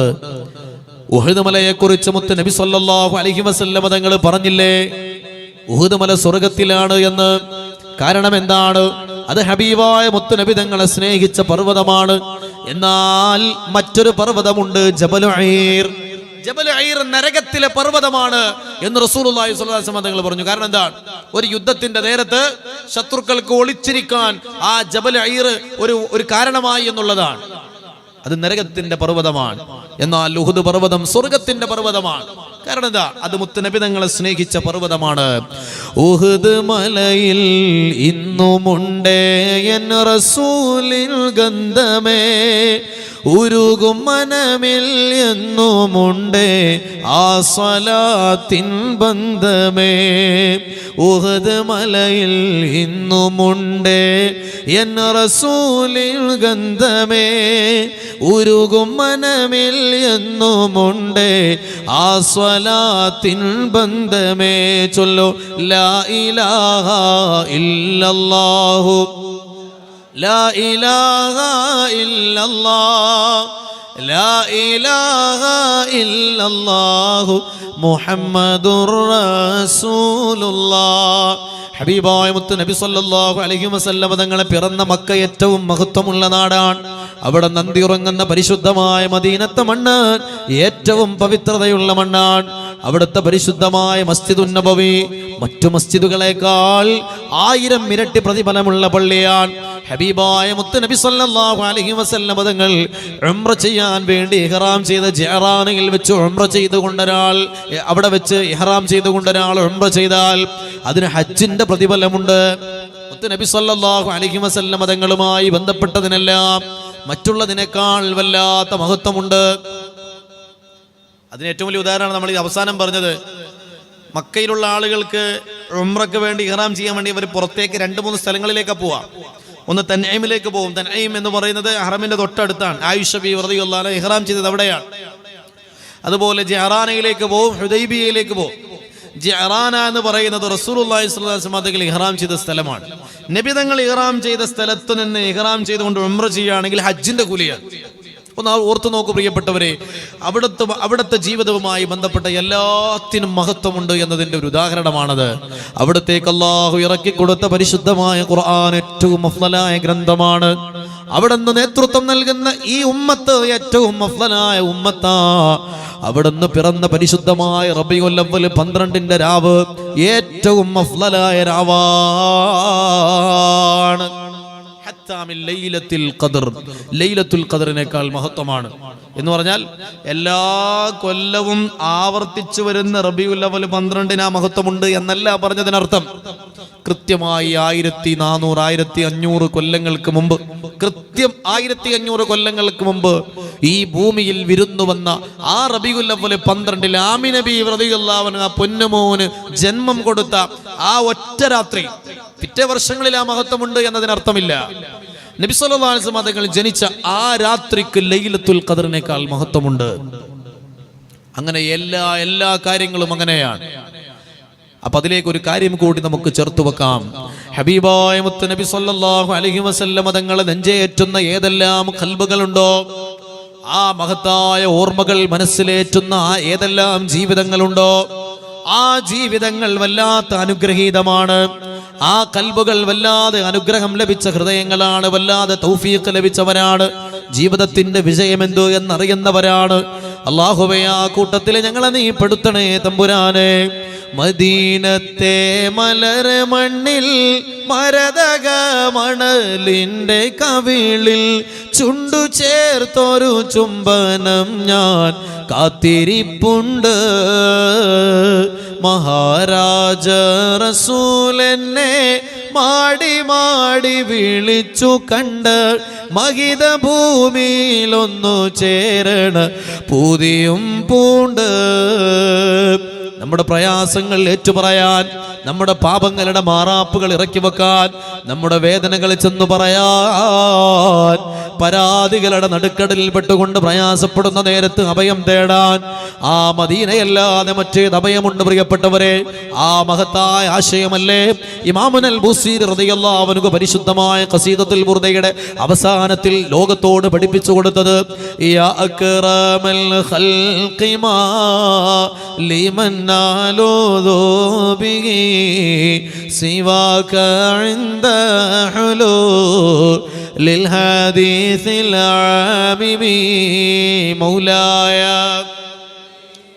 ഉഹദ് മലയെക്കുറിച്ച് മുത്തുനബി സല്ലല്ലാഹു അലൈഹി വസല്ലം തങ്ങൾ പറഞ്ഞില്ലേ, ഉഹദ് മല സ്വർഗത്തിലാണ് എന്ന്. കാരണം എന്താണ്? അത് ഹബീബായ മുത്തുനബി തങ്ങളെ സ്നേഹിച്ച പർവ്വതമാണ്. എന്നാൽ മറ്റൊരു പർവ്വതമുണ്ട്, ജബൽ ഉഐർ. ജബൽ ഉഐർ നരകത്തിലെ പർവ്വതമാണ് എന്ന് റസൂലുള്ളാഹി സ്വല്ലല്ലാഹു അലൈഹി വസല്ലം തങ്ങൾ പറഞ്ഞു. കാരണം എന്താണ്? ഒരു യുദ്ധത്തിന്റെ നേരത്ത് ശത്രുക്കൾക്ക് ഒളിച്ചിരിക്കാൻ ആ ജബൽ ഉഐർ ഒരു കാരണമായി എന്നുള്ളതാണ്. അത് നരകത്തിന്റെ പർവ്വതമാണ്. എന്നാൽ ഉഹദ് പർവ്വതം സ്വർഗത്തിന്റെ പർവ്വതമാണ്. കാരണം എന്താ? അത് മുത്തുനബി തങ്ങളെ സ്നേഹിച്ച പർവ്വതമാണ്. ഉഹദ് മലയിൽ ഇന്നുമുണ്ടേ എൻ റസൂലിൻ ഗന്ധമേ, ഉരുകും മനമിൽ എന്നുമുണ്ടേ ആ സ്വലാത്തിൻ ബന്ധമേ. ഉഹദ് മലയിൽ ഇന്നുമുണ്ടേ എൻ റസൂലിൻ ഗന്ധമേ, ഉരുകും മനമിൽ എന്നുമുണ്ടേ ആ സ്വലാത്തിൻ ബന്ധമേ. ചൊല്ലു ലാ ഇലാഹ ഇല്ലല്ലാഹു, ലാ ഇലാഹ ഇല്ലല്ലാഹ്, ലാ ഇലാഹ ഇല്ലല്ലാഹു മുഹമ്മദുർ റസൂലുള്ളാഹ്. ഹബീബായ മുത്തുനബി സല്ലല്ലാഹു അലൈഹി വസല്ലം തങ്ങളെ പിറന്ന മക്ക ഏറ്റവും മഹത്വമുള്ള നാടാണ്. അവിടെ നന്ദി ഉറങ്ങുന്ന പരിശുദ്ധമായ മദീനത്തെ മണ്ണ് ഏറ്റവും പവിത്രതയുള്ള മണ്ണാണ്. അവിടുത്തെ പരിശുദ്ധമായ മസ്ജിദുൻ നബവി മറ്റു മസ്ജിദുകളെക്കാൾ 1000 ഇരട്ടി പ്രതിഫലമുള്ള പള്ളിയാണ്. ഹബീബായ മുത്തുനബി സല്ലല്ലാഹു അലൈഹി വസല്ലം തങ്ങൾ ഉംറ ചെയ്യാൻ വേണ്ടി ഇഹ്റാം ചെയ്ത ജഅറാനയിൽ വെച്ച് ഉംറ ചെയ്തുകൊണ്ടൊരാൾ, അവിടെ വെച്ച് ഇഹ്റാം ചെയ്തുകൊണ്ടൊരാൾ ഉംറ ചെയ്താൽ അതിന് ഹജ്ജിന്റെ പ്രതിഫലമുണ്ട്. മുത്തുനബി സല്ലല്ലാഹു അലൈഹി വസല്ലം തങ്ങളുമായി ബന്ധപ്പെട്ടതിനെല്ലാം മറ്റുള്ളതിനേക്കാൾ വല്ലാത്ത മഹത്വമുണ്ട്. അതിന് ഏറ്റവും വലിയ ഉദാഹരണമാണ് നമ്മൾ ഈ അവസാനം പറഞ്ഞത്. മക്കയിലുള്ള ആളുകൾക്ക് ഉംറയ്ക്ക് വേണ്ടി ഇഹ്റാം ചെയ്യാൻ വേണ്ടി അവർ പുറത്തേക്ക് 2-3 സ്ഥലങ്ങളിലേക്ക് പോവാം. ഒന്ന് തൻഈമിലേക്ക് പോകും. തൻഈം എന്ന് പറയുന്നത് ഹറമിന്റെ തൊട്ടടുത്താണ്. ആയിഷ ബിവി റളിയല്ലാഹു അൻഹ ഇഹ്റാം ചെയ്തത് അവിടെയാണ്. അതുപോലെ ജഅറാനയിലേക്ക് പോകും, ഹുദൈബിയയിലേക്ക് പോകും. ജഅറാന എന്ന് പറയുന്നത് റസൂലുള്ളാഹി സ്വല്ലല്ലാഹു അലൈഹി വസല്ലം തങ്ങൾ ഇഹ്റാം ചെയ്ത സ്ഥലമാണ്. നബി തങ്ങൾ ഇഹ്റാം ചെയ്ത സ്ഥലത്ത് നിന്ന് ഇഹ്റാം ചെയ്തുകൊണ്ട് ഉംറ ചെയ്യുകയാണെങ്കിൽ ഹജ്ജിന്റെ കൂലിയാണ്. ഒന്ന് ഓർത്തു നോക്കൂ പ്രിയപ്പെട്ടവരെ, അവിടുത്തെ ജീവിതവുമായി ബന്ധപ്പെട്ട എല്ലാത്തിനും മഹത്വമുണ്ട് എന്നതിൻ്റെ ഒരു ഉദാഹരണമാണത്. അവിടത്തേക്ക് അല്ലാഹു ഇറക്കി കൊടുത്ത പരിശുദ്ധമായ ഖുർആൻ ഏറ്റവും അഫ്ളലായ ഗ്രന്ഥമാണ്. അവിടുന്ന് നേതൃത്വം നൽകുന്ന ഈ ഉമ്മത്ത് ഏറ്റവും അഫ്ളലായ ഉമ്മത്താ. അവിടുന്ന് പിറന്ന പരിശുദ്ധമായ റബീഉൽ അവ്വൽ 12ന്റെ രാവ് ഏറ്റവും അഫ്ളലായ രാവാണ്. അയ്യാമിൽ ലൈലത്തുൽ ഖദർ, ലൈലത്തുൽ ഖദറിനേക്കാൾ മഹത്വമാണ് എന്ന് പറഞ്ഞാൽ എല്ലാ കൊല്ലവും ആവർത്തിച്ചു വരുന്ന റബീഉൽ അവ്വൽ 12 മഹത്വമുണ്ട് എന്നല്ല പറഞ്ഞതിനർത്ഥം. കൃത്യമായി 1400 1500 കൊല്ലങ്ങൾക്ക് മുമ്പ്, കൃത്യം 1500 കൊല്ലങ്ങൾക്ക് മുമ്പ് ഈ ഭൂമിയിൽ വിരുന്നു വന്ന ആ റബീഉൽ അവ്വൽ 12 ആമിന നബി റളിയല്ലാഹു അൻഹ പൊന്നുമോന് ജന്മം കൊടുത്ത ആ ഒറ്റ രാത്രി പിറ്റേ വർഷങ്ങളിൽ ആ മഹത്വമുണ്ട് എന്നതിനർത്ഥമില്ല. നബി സല്ലല്ലാഹു അലൈഹി വസല്ലം തങ്ങൾ ജനിച്ച ആ രാത്രിക്ക് ലൈലത്തുൽ ഖദറിനേക്കാൾ മഹത്വമുണ്ട്. അങ്ങനെ എല്ലാ കാര്യങ്ങളും അങ്ങനെയാണ്. അപ്പൊ അതിലേക്ക് ഒരു കാര്യം കൂടി നമുക്ക് ചേർത്ത് വെക്കാം. ഹബീബായ മുത്ത് നബി സല്ലല്ലാഹു അലൈഹി വസല്ലം തങ്ങളെ നെഞ്ചേറ്റുന്ന ഏതെല്ലാം ഖൽബുകളുണ്ടോ, ആ മഹത്തായ ഓർമ്മകൾ മനസ്സിലേറ്റുന്ന ഏതെല്ലാം ജീവിതങ്ങളുണ്ടോ, ആ ജീവിതങ്ങൾ വല്ലാത്ത അനുഗ്രഹീതമാണ്. ആ കൽബുകൾ വല്ലാതെ അനുഗ്രഹം ലഭിച്ച ഹൃദയങ്ങളാണ്, വല്ലാതെ തൗഫീഖ് ലഭിച്ചവരാണ്, ജീവിതത്തിന്റെ വിജയമെന്തോ എന്നറിയുന്നവരാണ്. അല്ലാഹുവേ, ആ കൂട്ടത്തിൽ ഞങ്ങളെ നീ പെടുത്തണേ തമ്പുരാനെ. മദീനത്തെ മലർ മണ്ണിൽ മരതക മണലിന്റെ കവിളിൽ ചുണ്ടു ചേർത്തൊരു ചുംബനം ഞാൻ കാത്തിരിപ്പുണ്ട്. മഹാരാജ റസൂലെന്നെ മാടി മാടി വിളിച്ചു കണ്ട് മഹിത ഭൂമിയിലൊന്നു ചേരണ പൂതിയും പൂണ്ട്. നമ്മുടെ പ്രയാസങ്ങൾ ഏറ്റുപറയാൻ, നമ്മുടെ പാപങ്ങളുടെ മാറാപ്പുകൾ ഇറക്കി വെക്കാൻ, നമ്മുടെ വേദനകൾ ചെന്നു പറയാൻ, പരാതികളുടെ നടുക്കടലിൽ പെട്ടുകൊണ്ട് പ്രയാസപ്പെടുന്ന നേരത്ത് അഭയം തേടാൻ ആ മദീനയല്ലാതെ മറ്റേത് അഭയമുണ്ട് പ്രിയപ്പെട്ടവരെ? ആ മഹത്തായ ആശയമല്ലേ ഇമാമുൽ ബുസീരി റളിയല്ലാഹു അൻഹു പരിശുദ്ധമായ ഖസീദത്തുൽ ബുർദയുടെ അവസാനത്തിൽ ലോകത്തോട് പഠിപ്പിച്ചു കൊടുത്തത്? യാ അക്റമൽ ഖൽഖി മാ ലിമൻ നാലൂദു ബിഹി സിവാക ഇൻദ ഹുലൂ ലിൽ ഹദീസിൽ ആമിമി മൗലായ.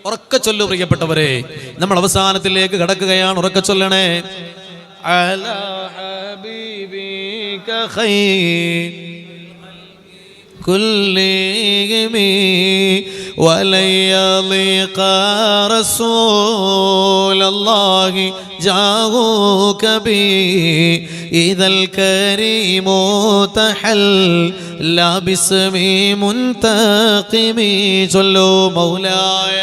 ഉറക്കെ ചൊല്ലു പ്രിയപ്പെട്ടവരെ, നമ്മൾ അവസാനത്തിലേക്ക് കടക്കുകയാണ്. ഉറക്കെ ചൊല്ലണേ. അലാ ഹബീബിക ഖൈർ കുല്ലിഹിമി വലയളിഖ റസൂലല്ലാഹി ജാഹൂക ബി ഇദൽ കരീമു തഹല്ല ബിസ്മി മുൻതഖിമി. ചൊല്ലു മൗലായ.